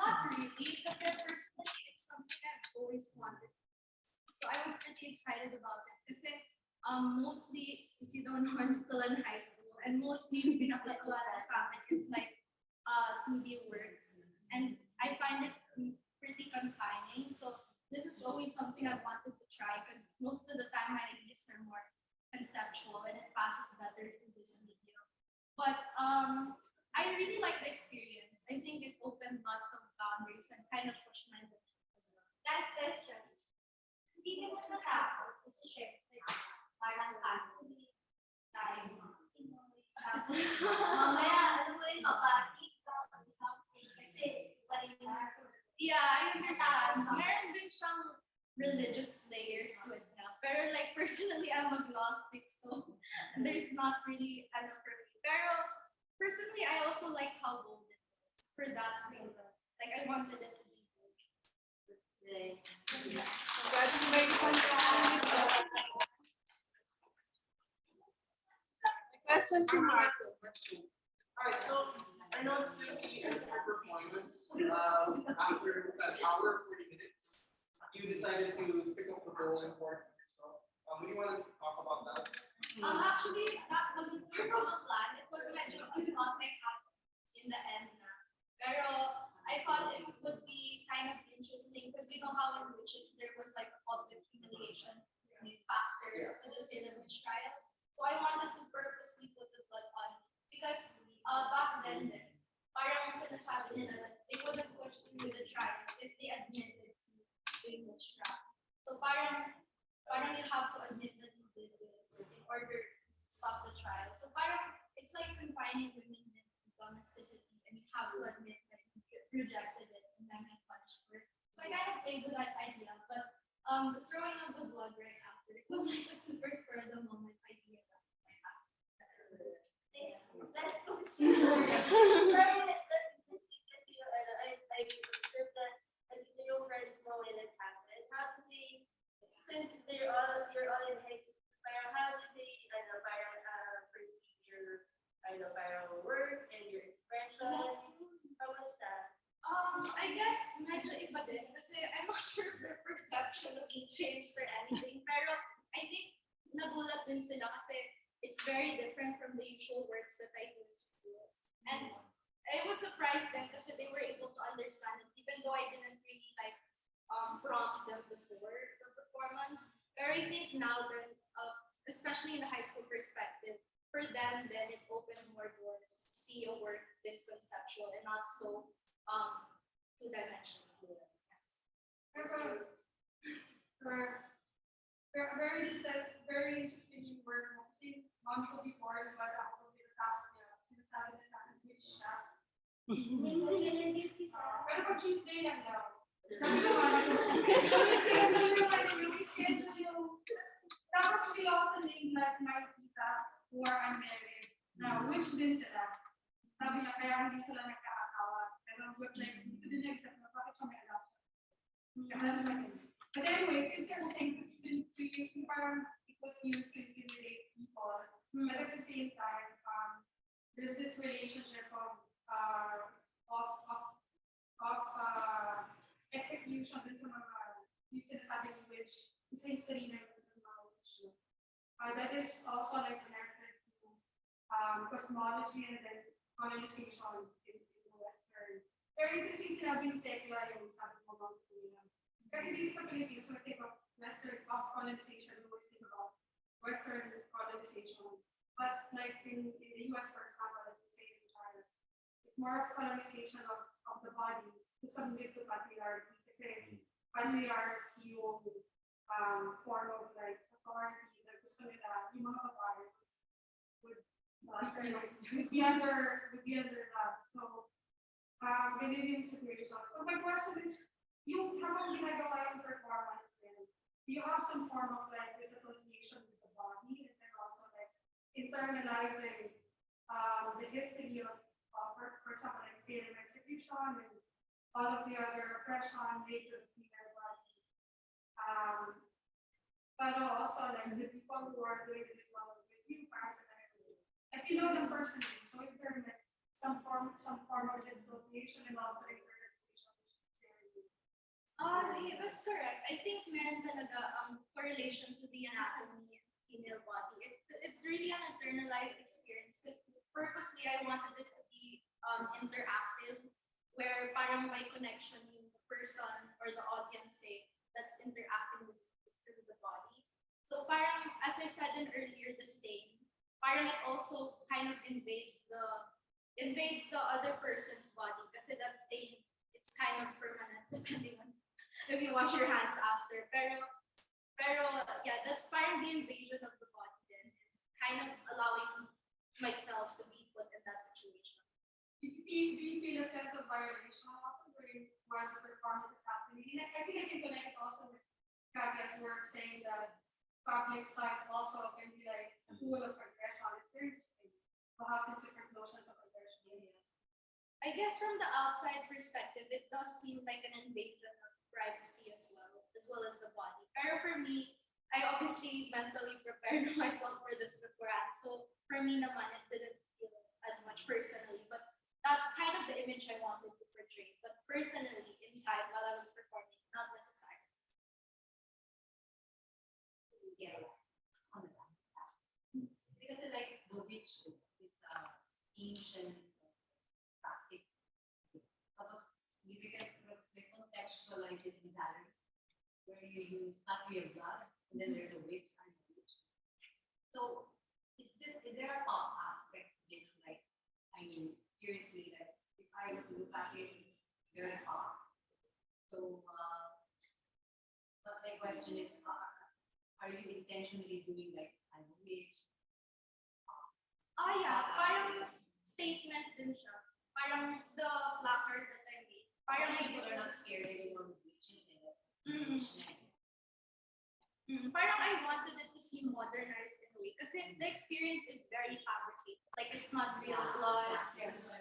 Not really, because personally it's something I've always wanted. So I was pretty excited about it. Because mostly, if you don't know, I'm still in high school, and mostly yung pinapagawa sa akin is like 2D works, and I find it pretty confining. So this is always something I wanted to try because most of the time my ideas are more conceptual and it passes better through this medium. But I really like the experience. I think it opened lots of boundaries and kind of pushed my limits as well. Last question. Hindi naman natapos kasi syempre parang family tayo. Mamaya, ano mo yung kapatid something kasi Yeah, I understand. Meron din siyang religious layers to it na. Pero like personally, I'm agnostic, so there's not really enough for me. Pero personally, I also like how bold it is for that reason. Like I wanted it to be bold. Question to Marcos. Alright, so I noticed in the end of your performance, after it was that hour, 40 minutes, you decided to pick up the bowl and pour it for yourself. Do you want to talk about that? Actually, that wasn't part of the plan. It was medyo chaotic in the end na. Pero I thought it would be kind of interesting because you know how in witches there was like a public humiliation factor to the Salem witch trials. So I wanted to purposely put the blood on because back then, parang sinasabi nila na they wouldn't push through the trial if they admitted to doing witchcraft. So parang you have to admit that you did this in order to stop the trial. So parang it's like confining women in domesticity and you have to admit that you rejected it and then get punished for it. So I kind of played with that idea, but the throwing of the blood right after, it was like a super spur of the moment idea that I had. Last question. So, I observed that your friends know when it happened. How do they, since you're all in high school, how do they, perceive your, work and your expression? How was that? I guess medyo iba din kasi I'm not sure if their perception of me changed or anything. Pero I think nagulat din sila kasi it's very different from the usual works that I do in school. And I was surprised then kasi they were able to understand it even though I didn't really like prompt them before the performance. But I think now then, especially in the high school perspective, for them then it opened more doors to see a work this conceptual and not so two-dimensional. Very interesting yung work mo. Kasi mami ko before, diba ako pinatapos niya, sinasabi na sa akin, which siya. Pero pag Tuesday lang daw. Sabi ko tapos she also named like my titas who are unmarried. Now, which din sila? Sabi niya, kaya hindi sila nagkaasawa. Pero like, dito din na-accept na bakit siya may adoption. But anyway, it's interesting because parang it was used to intimidate people. But at the same time, there's this relationship of execution din sa mga yung sinasabi ng witch, sa history ng mga witch. That is also like connected to cosmology and then colonization in the Western. Very interesting sinabi ng Tekla yung sabi mo about Kasi dito sa Pilipinas, we think of Western colonization, we always think about Western colonization. But like in the US, for example, like you say in China, it's more of colonization of the body to submit to patriarchy. Kasi patriarchy yung form of like authority na gusto nila yung mga babae would be under that. So, ganun yung situation. So my question is, yung habang ginagawa yung performance din, do you have some form of like disassociation with the body and then also like internalizing the history of for example, like serial execution and all of the other oppression related to their body. But also like the people who are doing it well with you, like you know them personally, so is there like some form of disassociation and also internalization, which is very Yeah, that's correct. I think meron talaga correlation to the anatomy of the female body. It's really an internalized experience because purposely I wanted it to be interactive, where parang may connection yung the person or the audience say that's interacting with through the body. So parang as I said in earlier, the stain, parang it also kind of invades the other person's body kasi that stain, it's kind of permanent depending on if you wash your hands after. Pero yeah, that's parang the invasion of the body then, kind of allowing myself to be put in that situation. Do you feel a sense of violation also while the performance is happening? And I think I can connect it also with Katya's work saying that public side also can be like a pool of aggression. It's very interesting to have these different notions of aggression. I guess from the outside perspective, it does seem like an invasion of privacy as well as the body. Pero for me, I obviously mentally prepared myself for this beforehand. So for me naman, it didn't feel as much personally, but that's kind of the image I wanted to portray. But personally, inside while I was performing, not necessarily. Yeah. Because like the witch is ancient practice. Tapos, you can contextualize it in gallery, where you use not real blood, and then there's a witch and a witch. So, is there a pop aspect to this? Like, I mean, seriously, like, if I were to look at it, it's very pop. So, but my question is, are you intentionally doing like, I'm a witch? Yeah, parang statement din siya. Parang the placard that I made. Parang people are not scared anymore of witches and parang I wanted it to seem modernized in a way. Kasi the experience is very fabricated. Like it's not real blood.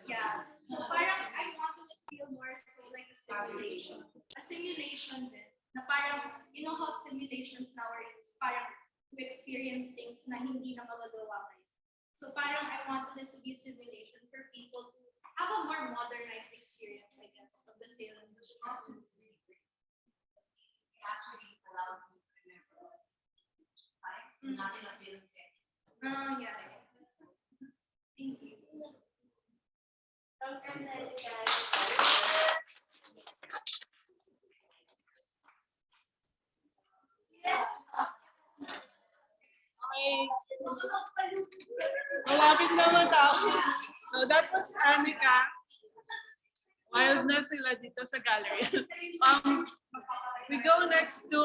Yeah. So parang I wanted it to feel more so like a simulation. A simulation din. Na parang, you know how simulations now are used, parang to experience things na hindi na magagawa ngayon. So parang I wanted it to be a simulation for people to have a more modernized experience, I guess, of the Salem. actually allowed to remember. Right? Not in a film set. Yeah. Thank you. Malapit na matapos. So that was Anika. Wild na sila dito sa gallery. We go next to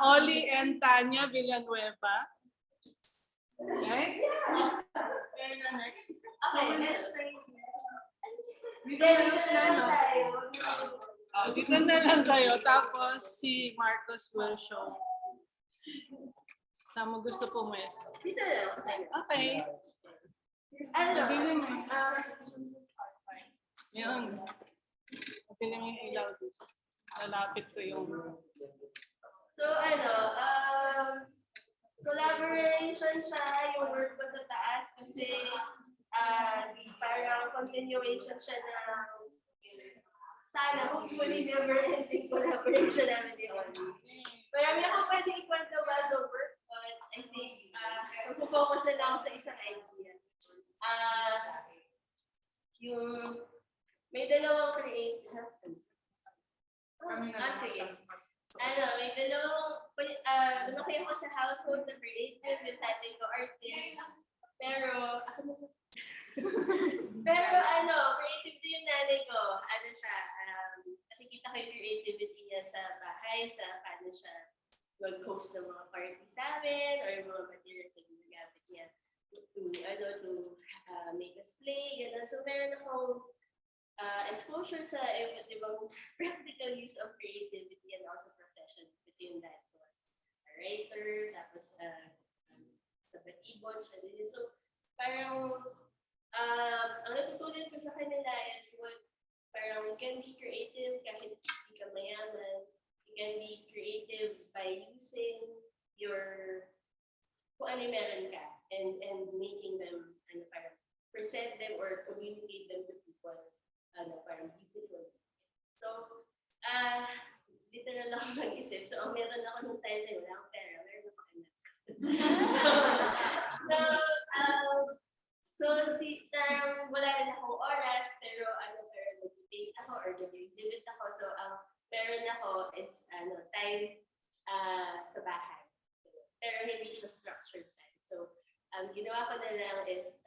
Ollie and Tanya Villanueva. Right? Next. Dito na lang tayo. Tapos si Marcos will show. Saan mo gusto pumesto? Dito na. Okay. Yun. Pati lang yung ilaw dito. Lalapit ko yung... So collaboration siya, yung work ko sa taas kasi parang continuation siya ng sana hopefully never-ending collaboration namin dito. Marami akong pwede ikwento about the work, but I think magpo-focus na lang ako sa isang idea. Yung may dalawang creative, Sige. May lumaki ako sa household na creative, yung tatay ko artist. Pero, creative din yung nanay ko. Nakikita ko yung creativity niya sa bahay, sa paano siya mag-host ng mga party sa amin, or yung mga materials na ginagamit niya to make us play, gano'n. So, meron akong exposure sa iba't ibang practical use of creativity and also profession. Kasi yung dad was a writer, tapos sa batibon siya din. So, parang ang natutunan ko sa kanila is parang you can be creative kahit hindi ka mayaman. You can be creative by using kung ano meron ka and making them, parang present them or communicate them to people, parang beautiful. So, literal lang ako mag-isip. So, ang meron ako nung time na wala akong pera, meron ako anak. Wala rin akong oras, pero nag-paint ako or nag-exhibit ako. So, meron ako is time sa bahay. Pero hindi siya structured time. So, ginawa ko na lang is,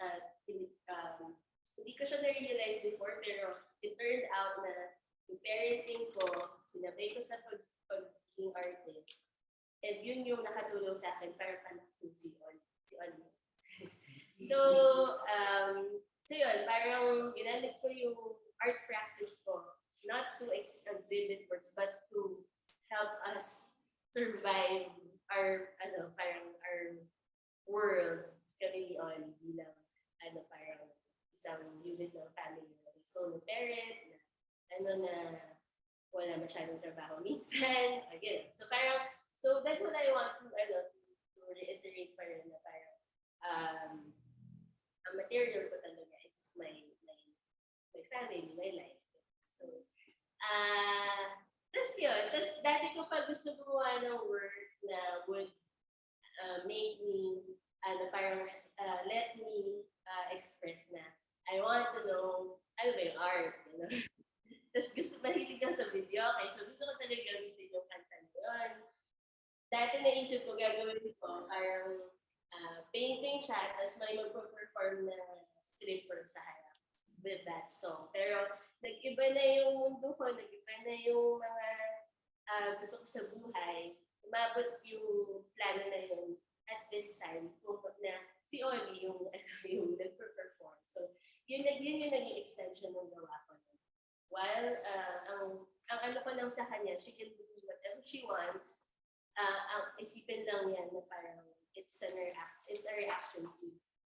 hindi ko siya na-realize before, pero it turned out na yung parenting ko, sinabay ko sa pagiging artist. And yun yung nakatulong sa akin para panakin si Ollie. So yun, parang ginamit ko yung art practice ko, not to exhibit works, but to help us survive our world kami ni Ollie bilang parang isang unit ng family. Solo parent, na wala masyadong trabaho minsan. Again. So that's what I want to reiterate pa rin na parang ang material ko talaga is my family, my life. So, tas yun. Tas dati ko pa gusto gumawa ng work na would make me, let me express na I want to know, ano ba yung art? Tapos mahilig ako sa video, okay? So gusto ko talaga gamitin yung kanta yun. Dati naisip ko gagawin ko, parang painting siya, tapos may magpo-perform na stripper sa harap with that song. Pero nag-iba na yung mundo ko, nag-iba na yung mga gusto ko sa buhay. Umabot yung plano na yun at this time, na si Ollie yung nagpo-perform. So, yun yung naging extension ng gawa ko. While ang ano ko lang sa kanya, she can do whatever she wants. Ang isipin lang yan na parang it's a reaction to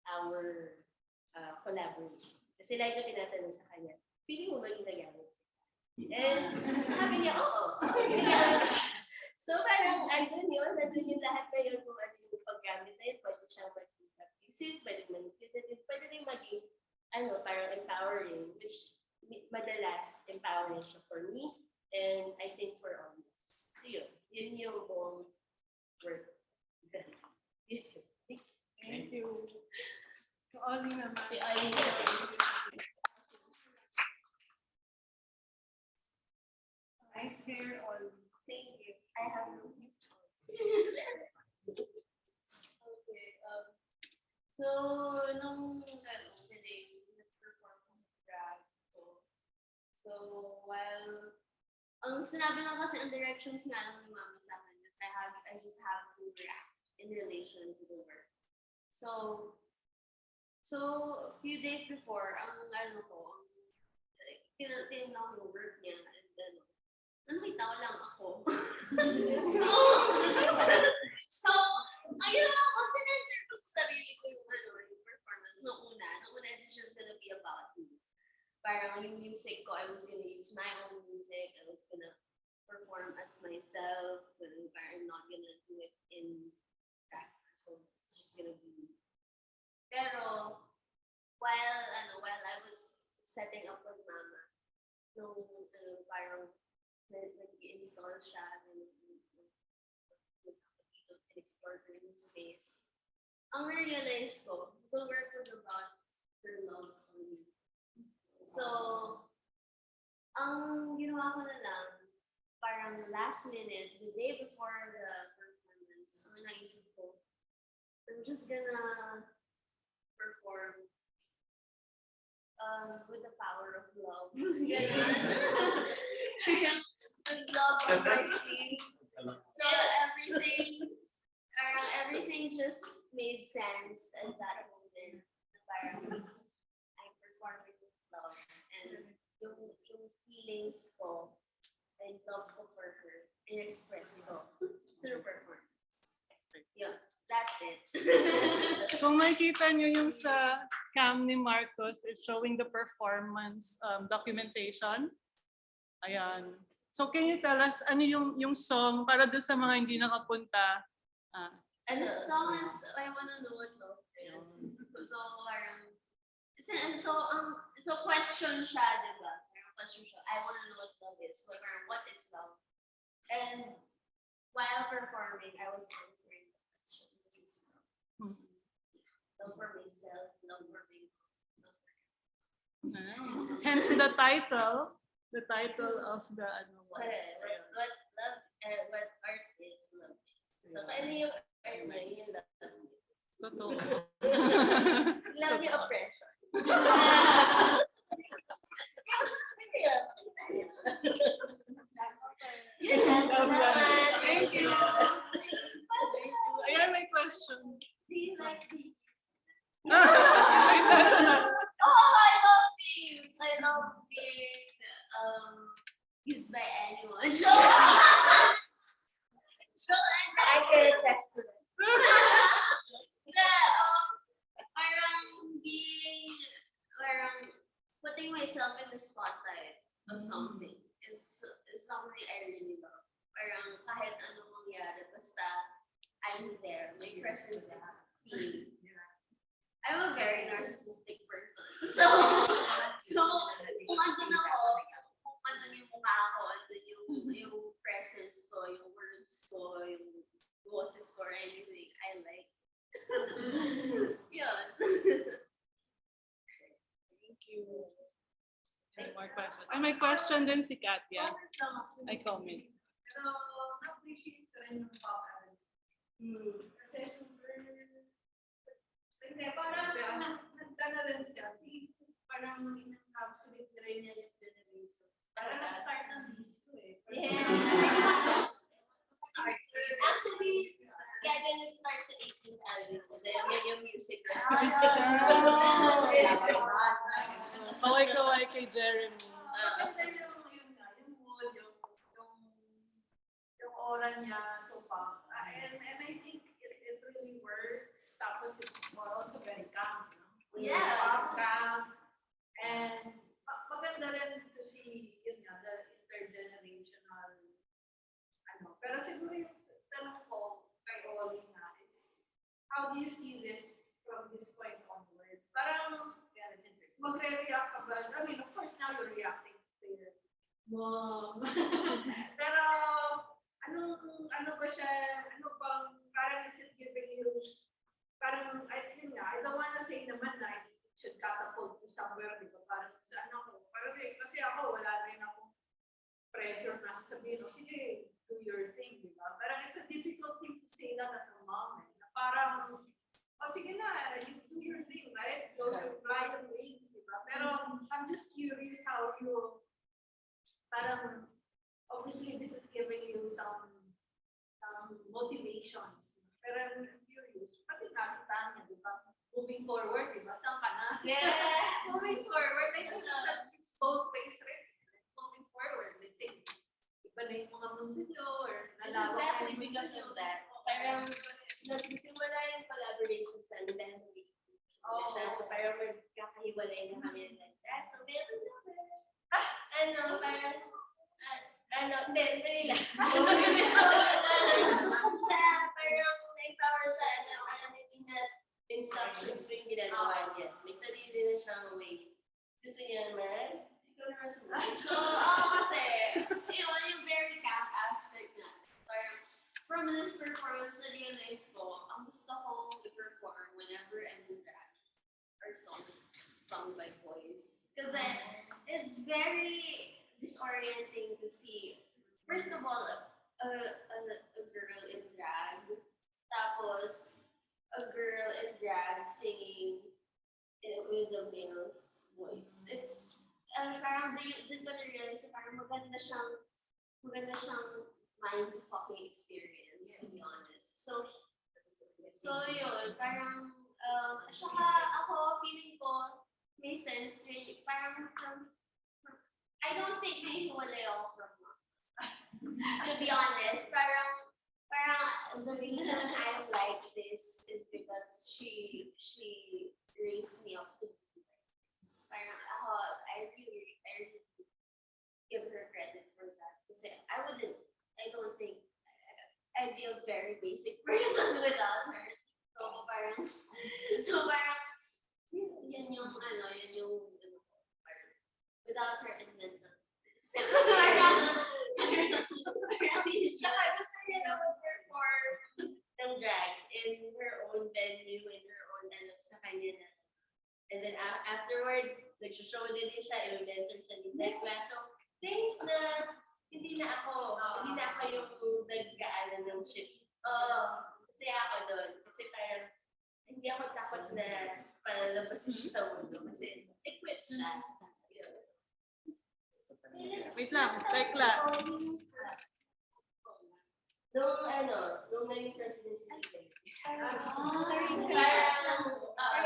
our collaboration. Kasi like na tinatanong sa kanya, feeling mo ba ginagamit? And sabi niya, oo. So parang nandun yung lahat na yun kung ano yung paggamit na yun. Pwede siyang maging abusive, pwede manipulative, pwede rin maging parang empowering, which madalas empowering siya for me and I think for all of us. So yun yung buong work. Thank you. To Ollie naman. Si Ollie naman. Nice hair, Ollie. Thank you. I have no use for it. Okay. So, nung nag-perform ko drag ko. So, while ang sinabi lang kasi ang directions nga lang ni Mama sa akin is I just have to react in relation to the work. So a few days before, tinatin ako yung work niya and then, nakita ko lang ako. So, ayun lang ako, sinenter ko sa sarili ko yung performance nung una. It's just gonna be about me. Parang yung music ko, I was gonna use my own music. I was gonna perform as myself. But I'm not gonna do it in practice. So it's just gonna be. Pero while I was setting up with Mama, nung parang nag-install siya, nag-explore her new space. Ang realize ko, the work was about her love for me. So, ang ginawa ko na lang, parang last minute, the day before the performance, ang naisip ko, I'm just gonna perform with the power of love. Ganun. With love on my sleeve. So everything just made sense at that moment. Parang I'm performing with love. And yung feelings ko, I love ko for her. And express ko through performance. Yeah, that's it. Kung makikita nyo yung sa cam ni Marcos, it's showing the performance documentation. Ayan. So can you tell us ano yung song para doon sa mga hindi nakapunta? And the song is I Wanna Know What Love Is. So parang so question siya, diba? Question siya. I wanna know what love is. So parang what is love? And while performing, I was answering the question. This is love. Love for myself, love for me. Nice. Hence the title of the ano was. What love and what art is love. So ano yung art na yung love? Totoo. Love yung oppression. Yes, thank you. Ayan, may question. Do you like these? It doesn't know. Oh, I love these. I love being used by anyone. I can attest to that. Parang putting myself in the spotlight of something is something I really love. Parang kahit anong mangyari, basta I'm there. My presence is seen. I'm a very narcissistic person. So kung andun ako, kung andun yung mukha ko, andun yung presence ko, yung words ko, yung boses ko, or anything, I like. Yun. Thank you. Any more questions? May question din si Katya. I comment. Pero na-appreciate ko rin yung vocal. Kasi super, hindi, parang nagkana rin siya. Parang in-encapsulate na rin niya yung generation. Parang nag-start ang disco eh. Yeah. Actually, kaya nag-start sa 18th album. So then, yun yung music. Kaway-kaway kay Jeremy. Maganda yung mood, yung aura niya, so pop. And I think it really works. Tapos it's also very calm. No? Yeah. Pop, calm. And maganda rin to see, yun nga, the intergenerational, ano. Pero siguro yung tanong ko kay Ollie nga is, how do you see this from this point onward? Parang, magre-react ka ba? I mean, of course, now you're reacting to your mom. Pero, ano ba siya, ano bang, parang is it giving you, parang, I don't wanna say naman na it should catapult you somewhere, di ba? Parang sa ano ko, parang kasi ako, wala rin akong pressure na sasabihin, sige, do your thing, di ba? Parang it's a difficult thing to say that as a mom, eh, na parang, sige na, you do your thing, right? Go to fly your wings, di ba? Pero I'm just curious how you, parang, obviously this is giving you some motivations. Pero I'm curious, pati nga si Tanya, di ba? Moving forward, di ba? Saan ka na? Yeah. Moving forward, I think it's both ways, right? Moving forward, let's say, iba na yung mga mundo nyo, or It's exactly because of that. Parang, nagsimula yung collaborations namin dahil sa Facebook. So parang magkakahiwalay na kami like that. So meron naman. Hindi lang. Siya, parang na-empower siya na parang hindi na instructions ko yung ginagawa niya. May sarili na siyang way. Gusto niya naman, siguro naman sumunod. So, kasi, yung very camp aspect na. From this performance, na-realize ko, ang gusto ko i-perform whenever I'm in drag are songs sung by boys. Kasi it's very disorienting to see first of all, a girl in drag, tapos a girl in drag singing with a male's voice. It's, parang dun ko na-realize, parang maganda siyang mind-fucking experience, to be honest. So yun, parang, saka ako, feeling ko, may sense, parang, I don't think may hiwalay ako from mom. To be honest, parang the reason I'm like this is because she raised me up to be like this. Parang ako, I really give her credit for that. Kasi I don't think, I'd be a very basic person without her. So parang, yun yung, parang, without her and mental illness. Tsaka gusto niya na mag-perform ng drag in her own venue, in her own, sa kanya na. And then afterwards, nag-show din siya, i-mentor siya ni Tekla. So, things na hindi na ako yung nag-gaano ng shit. Kasi ako doon. Kasi parang, hindi ako takot na palalabasin siya sa mundo. Kasi, quit siya. Wait lang, Tekla. Nung naging presidency meeting.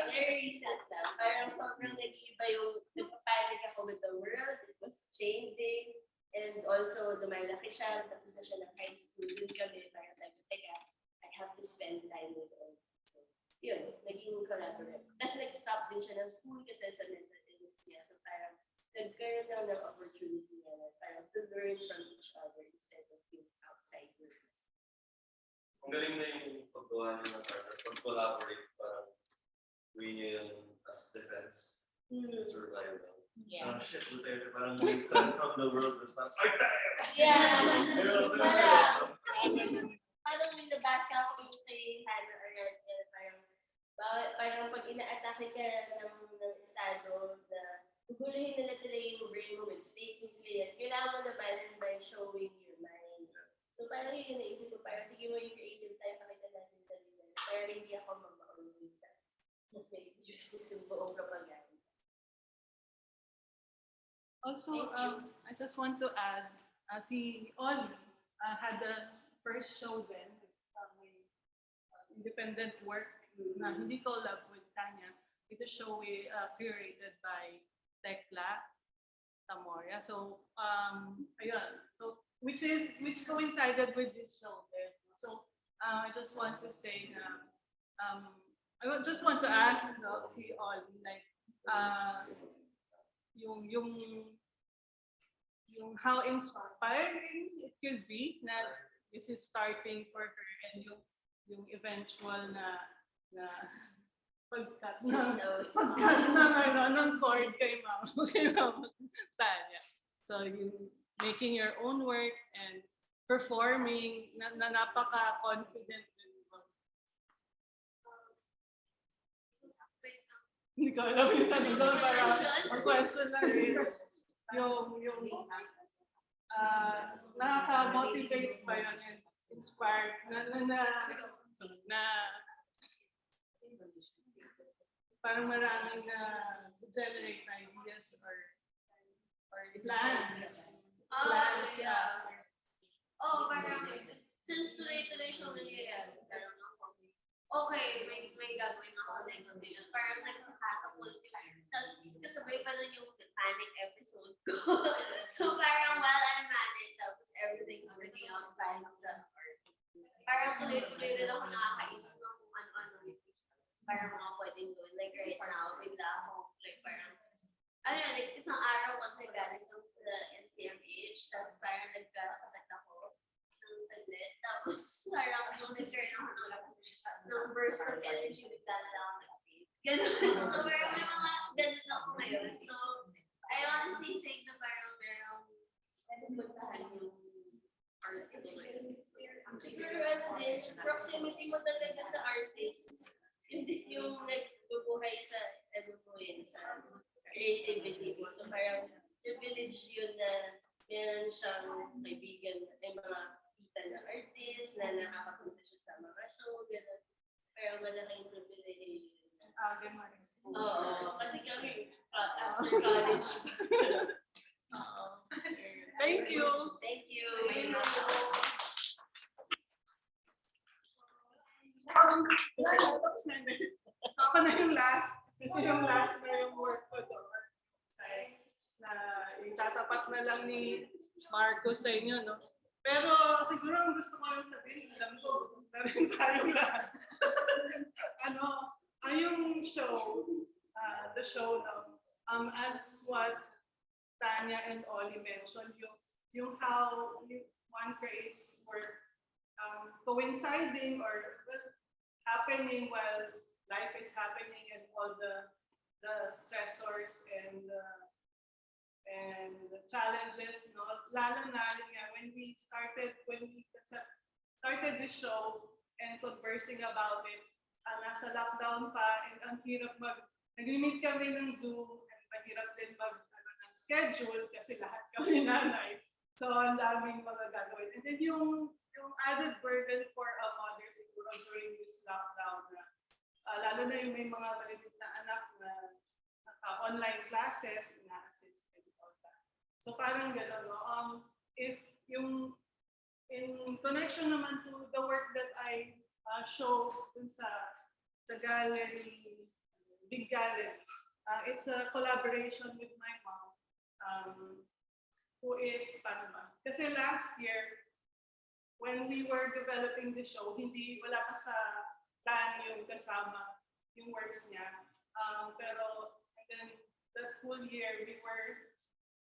Very recent lang. Parang sobrang nag-iba yung, nagpapanik ako with the world. It was changing. And also, lumalaki siya. Tapos na siya ng high school. Yun kami. Parang sabi ko, teka, I have to spend time with her. So, yun, naging collaborate. Tapos nag-stop din siya ng school kasi sa mental illness niya. So parang, nagkaroon lang ng opportunity na parang to learn from each other instead of being outside work. Ang galing na yung paggawa niya ng art, pag-collaborate, parang gawin niya yun as defense, survival. Yeah. Shit, parang stand from the world response. Art tayo! Yeah. Pero that's awesome. Parang nabasa ko yung kay Hannah Arendt, parang pag ina-atake ka ng estado na guguluhin nila yung brain mo with fake news layer, kailangan mo naman by showing your mind. So parang yun naisip ko, parang sige mo yung creative time, pakita natin sa nila. Parang hindi ako mag-maulog sa fake news, yung buong propaganda. Also, I just want to add, si Ollie had the first show then, may independent work na hindi collab with Tanya. Ito show curated by Tekla Tamoria. So, ayun. So, which coincided with this show there. So, I just want to say na, I just want to ask si Ollie, like, yung how inspiring it could be na this is starting for her and yung eventual na pagkat ng chord kay Mama Tanya. So you making your own works and performing na napaka-confident. Hindi ko alam yung tanong doon para ang question lang is yung nakaka-motivate ba yun and inspired na parang maraming generate ideas or plans. Yeah. Parang since tuloy-tuloy siya nangyayari, okay, may gagawin ako next week. Parang nagkakatapult. Tapos kasabay pa nun yung panic episode ko. So parang while I'm manic, tapos everything's working out fine sa art. Parang tuloy-tuloy rin ako nakakaisip ng kung ano-ano. Parang mga pwedeng gawin. Like right now, bigla ako, like parang, like isang araw kasi galing ako sa NCMH, tapos parang nagkasakit ako ng saglit. Tapos parang nung nag-turn ako ng burst of energy, bigla na lang ako nag-tape. Ganun. So parang may mga ganun ako ngayon. So I honestly think na parang merong puntahan yung art ko ngayon. Siguro din, proximity mo talaga sa artists. Hindi yung nagbubuhay sa sa creativity mo. So parang privilege yun na meron siyang kaibigan, ay mga tita na artist na nakakapunta siya sa mga show, gano'n. Pero malaking privilege. Oo, kasi kami after college. Thank you. Thank you. Tapos na yun. Ako na yung last. Kasi yung last na yung work ko doon. Na itatapat na lang ni Marcos sa inyo, no? Pero siguro ang gusto ko lang sabihin, alam ko, na rin tayong lahat. Yung show, the show now, as what Tanya and Ollie mentioned, yung how one creates work coinciding or happening while life is happening and all the stressors and the challenges, no? Lalo na when we started this show and conversing about it, nasa lockdown pa, and ang hirap nag-meet kami ng Zoom, and mahirap din ng schedule kasi lahat kami nanay. So, ang daming mga gagawin. And then yung added burden for a mother siguro during this lockdown, lalo na yung may mga maliit na anak na online classes, ina-assist and all that. So, parang gano'n, no? If in connection naman to the work that I show dun sa gallery, big gallery, it's a collaboration with my mom, who is, kasi last year, when we were developing the show, wala pa sa plan yung kasama yung works niya. Pero, and then that whole year,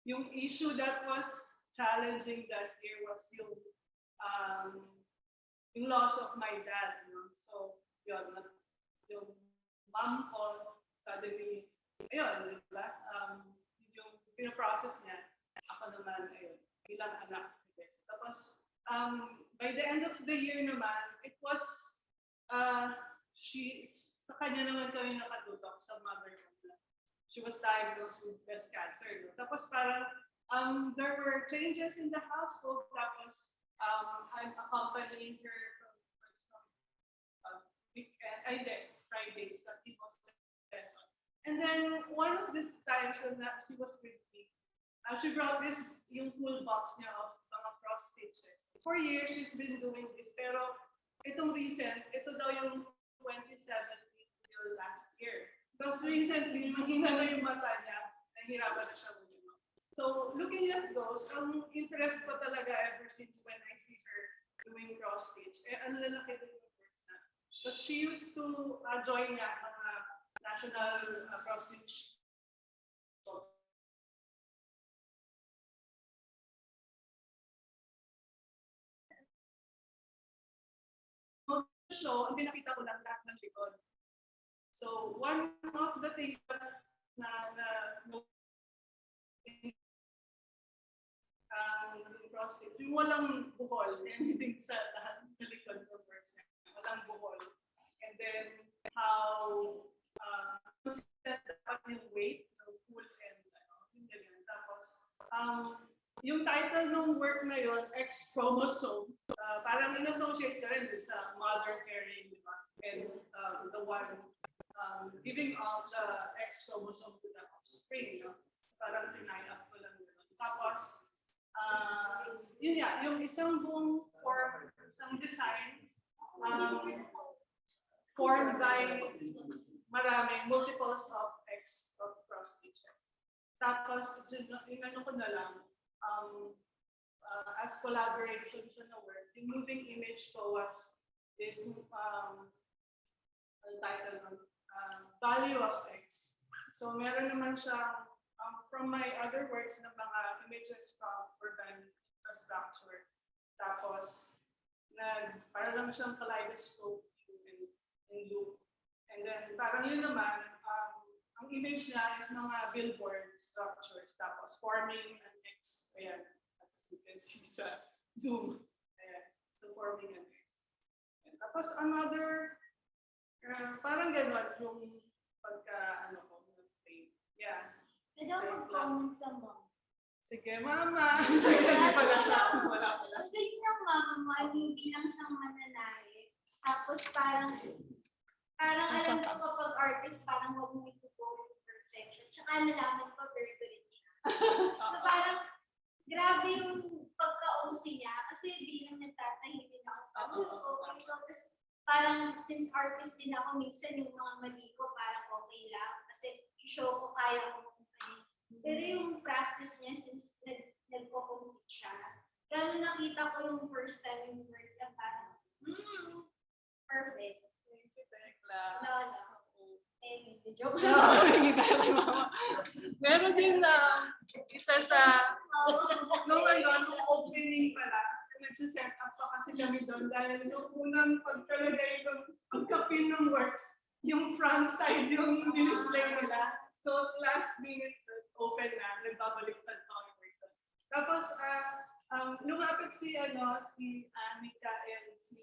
yung issue that was challenging that year was yung loss of my dad. No? So, yung mom ko, suddenly, ayun, diba? Yung pinaprocess niya, ako naman, ayun, bilang anak. Yes. Tapos, by the end of the year naman, it was, sa kanya naman kami nakatutok sa mother ko. She was diagnosed with breast cancer. No? Tapos parang, there were changes in the household. Tapos, I'm accompanying her from weekend, Fridays, sa people's session. And then, one of these times when she was with me, she brought yung full box niya of mga cross stitches. For years, she's been doing this. Pero, itong recent, ito daw yung 2017 till last year. Because recently, mahina na yung mata niya, nahihirapan na siya with. So, looking at those, ang interest ko talaga ever since when I see her doing cross stitch, ang lalaki din yung work na. Because she used to join nga mga national cross stitch. Show, ang pinakita ko lang lahat ng likod. So, one of the things cross-stitch, yung walang buhol, anything sa likod ng first niya, walang buhol. And then, how dapat yung weight, full and yung ganyan. Tapos, yung title ng work na yun, X chromosome, parang in-associate ka rin sa mother carrying, di ba? And the one giving off the X chromosome to the offspring, no? Parang tinay-up ko lang yun. Tapos, yun nga, yung isang buong form, isang design, formed by maraming multiples of X of cross stitches. Tapos, yung ko na lang, as collaboration siya na work, yung moving image ko was this title ng value of X. So meron naman siya from my other works ng mga images from urban infrastructure. Tapos, para lang siyang kaleidoscope in loop. And then parang yun naman, ang image niya is mga billboard structures. Tapos forming an X. Ayan, as you can see sa Zoom. Ayan, so forming an X. And tapos another, parang gano'n yung pagka, paint. Yeah. Pwede ako mag-comment sa mom. Sige, mama. Sige, hindi pala siya. Wala pala Ang siya. galing ng mama mo, ay bilang isang mananahe. Tapos parang alam ko kapag artist, parang huwag mo itupo yung perfection. Tsaka nalaman ko, virgo rin siya. So parang, grabe yung pagka-OC niya. Kasi bilang nagtatahi din ako. Okay ko. Tapos parang, since artist din ako, minsan yung mga mali ko, parang okay lang. Kasi i-show ko kaya ko kumpani. Pero yung practice niya, since nagko-compete siya, kaya nung nakita ko yung first time yung work niya, parang, perfect. No. Joke Hindi tayo kay mama. Meron din na isa sa nung opening pala, nagsiset up pa kasi kami doon dahil nung unang pagkalagay ng pagka-pin ng works, yung front side yung display nila. So last minute open na, nagbabaliktad pa kami works. Tapos lumapit si Anika and si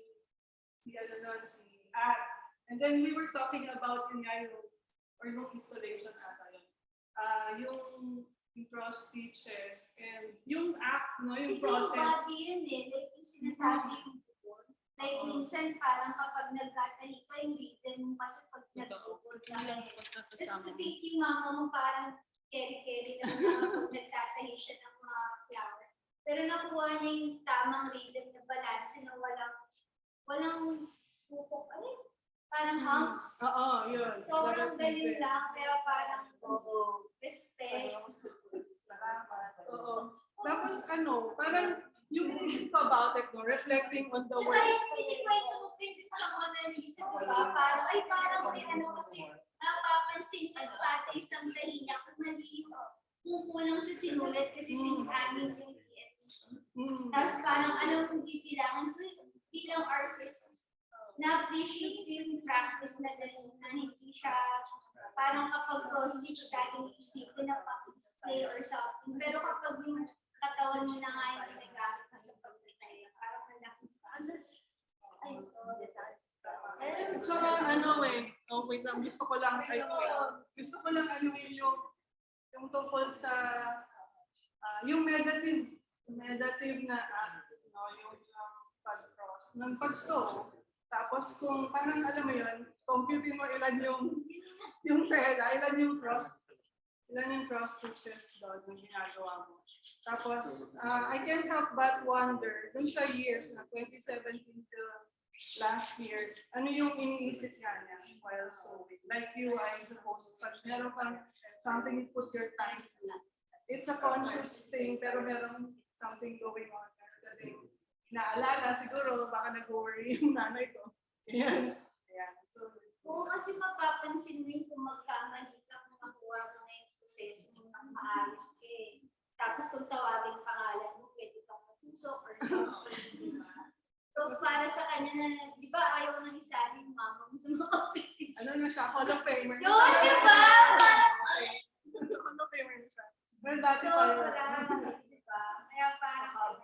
Art. And then we were talking about yung installation ata yun. Yung cross stitches and yung act, no, yung process. Kasi yung body yun like yung sinasabi yung bukod. Like minsan parang kapag nagkatahi ka yung rhythm mo kasi pag nagbukod ka eh. Tapos to think yung mama mo parang carry lang pag nagtatahi siya ng mga flower. Pero nakuha niya yung tamang rhythm na balance na walang pupok. Parang humps. Oo, yun. Sobrang galing lang, kaya parang respect. Oo. Tapos parang yung isip about it, no, reflecting on the Tsaka works. yung pwede pa ito open din sa Mona Lisa, diba? Parang may kasi napapansin niya pati isang tahi niya kung mali kung kulang sa sinulat kasi since amin yung PS. Tapos parang alam kong bibilangan. So bilang artist, na-appreciate yung practice na ganun na hindi siya parang kapag cross-stitch laging isipin na pang-display or something. Pero kapag yung katawan mo na nga yung ginagamit na sa pagtataya, parang malaking pagas. Ay, so, At saka wait lang, gusto ko lang yung tungkol sa yung meditative na yung pag-cross, ng pag-sew. Tapos kung parang alam mo yun, computin mo ilan yung tela, ilan yung cross stitches doon yung ginagawa mo. Tapos I can't help but wonder dun sa years na 2017 to last year, ano yung iniisip niya while sewing? Like you, I suppose, pag meron kang something you put your time to. It's a conscious thing, pero meron something going on. Naalala, siguro, baka nag-worry yung nanay ko. Ayan. So, oo, kasi mapapansin mo yung kung magkamali ka, kung makuha mo na yung proseso mo ng maayos eh. Tapos kung tawagin pangalan mo, pwede kang matusok or something. So para sa kanya na, di ba ayaw nang isali yung mama mo sa mga pwede. Ano na siya? Hall of Famer. Yun, di ba? Hall of Famer na siya. Pero dati pa yun. Di ba? Kaya parang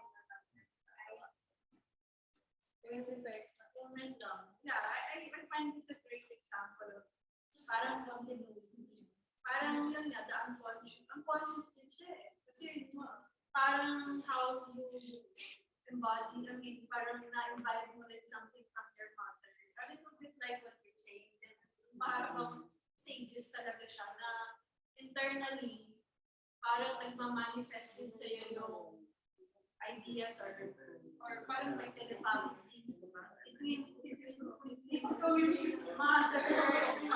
yeah, I find this a great example of parang continuity. Parang yun nga, the unconscious. Unconscious din siya eh. Kasi parang how you embody, I mean, parang na-invite mo rin something from your mother. A little bit like what you're saying. Parang stages talaga siya na internally, parang nagmamanifest din sa'yo yung ideas or parang like telepathic things, diba? Between mother and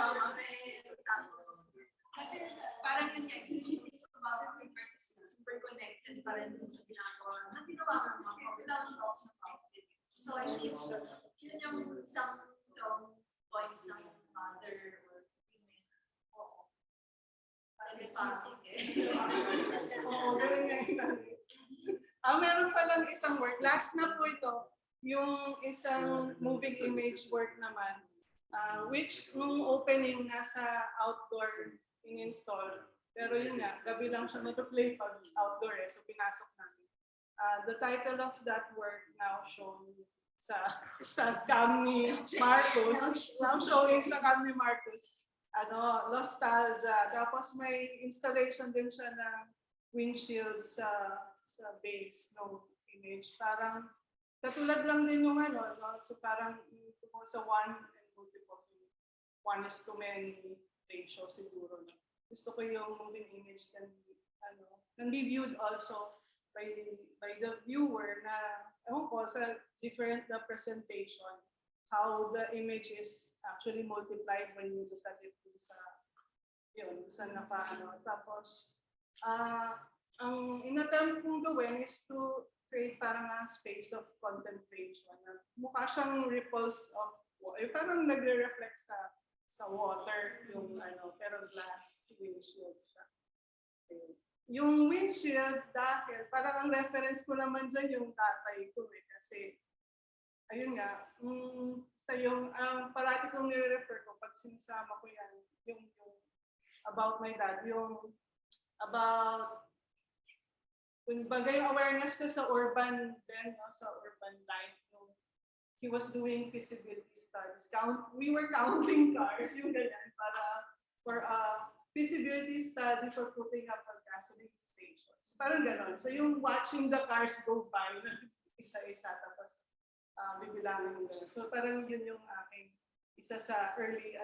tapos kasi parang yun nga, usually talk about it, we're super connected pa rin sa ginagawa na ginawa ng mga without talking about it. So I think yun yung isang strong points ng mother or women. Oo. Telepathic eh. Oo, ganun nga yun. Meron palang isang work. Last na po ito, yung isang moving image work naman, which nung opening nasa outdoor in-install. Pero yun nga, gabi lang siya mag-play pag outdoor eh, so pinasok namin. The title of that work now shown sa cam ni Marcos, now showing sa cam ni Marcos, Nostalgia. Tapos may installation din siya na windshield sa base ng image. Parang katulad lang din yung ano, no? So parang kung sa one and multiple, 1:many ratio siguro. No? Gusto ko yung moving image can be viewed also by the viewer na, ewan ko, sa different representation, how the image is actually multiplied when you look at it sa naka-ano. Tapos, ang inattempt kong gawin is to create parang a space of contemplation. Mukha siyang ripples of water. Parang nagre-reflect sa water yung pero glass windshields siya. Yung windshields dahil parang ang reference ko naman dyan yung tatay ko kasi ayun nga, sa yung parati kong nire-refer ko pag sinasama ko yan, yung about my dad, yung about bagay awareness ko sa urban then, no, sa urban life. He was doing feasibility studies. We were counting cars, yung ganyan, for a feasibility study for putting up a gasoline station. So parang ganon. So yung watching the cars go by, isa-isa, tapos bibilangin nila. So parang yun yung aking isa sa early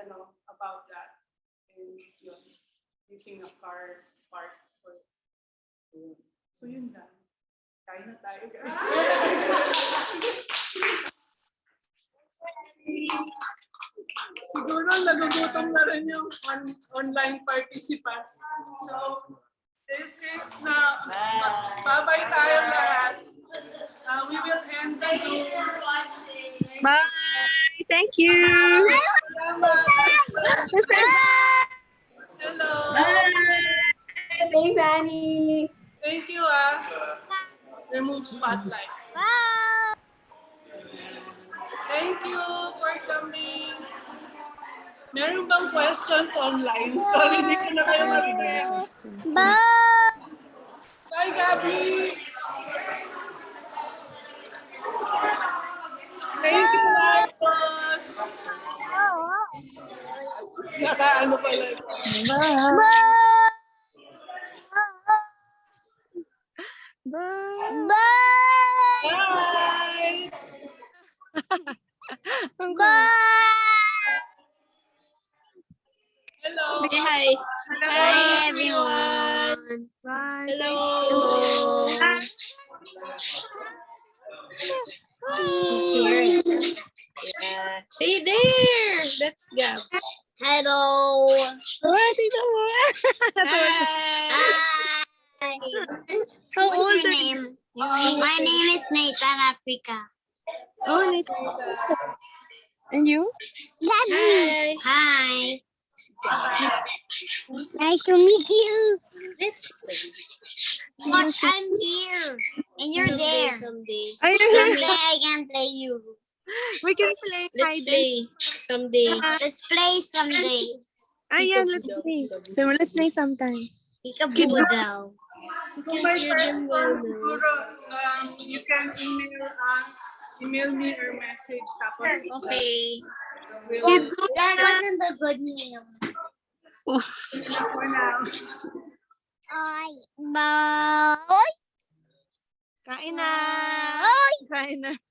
about that. And yun, using a car part for so yun lang. Kain na tayo, guys. Siguro nagugutom na rin yung online participants. So this is now, bye-bye tayo lahat. We will end the Zoom. Bye. Thank you. Hello. Bye. Thanks, Annie. Thank you, Remove spotlight. Bye! Thank you for coming. Meron bang questions online? Sorry, hindi ko na kayo marinig. Bye! Bye, Gabby! Thank you, Marcos! Nakaano pala. Bye. Bye! Bye. Bye! Bye! Hello! Say hi. Hi, everyone! Bye. Hello. Yeah. Say there. Let's go. Hello! Oh, tita mo. Hi! How What's old your are you? name? My name is Nathan Africa. Oh, Nita. And you? Daddy! Hi! Nice to meet you! Let's play. But I'm here, and you're there. Someday. Someday I can play you. We can play Let's hide and play someday. Let's play someday. Ayan, let's play. So let's play sometime. Peekaboo daw. Kung may questions, siguro you can email me or message. Tapos, Okay. That wasn't a good meal. for now. Bye. Kain na. Kain na.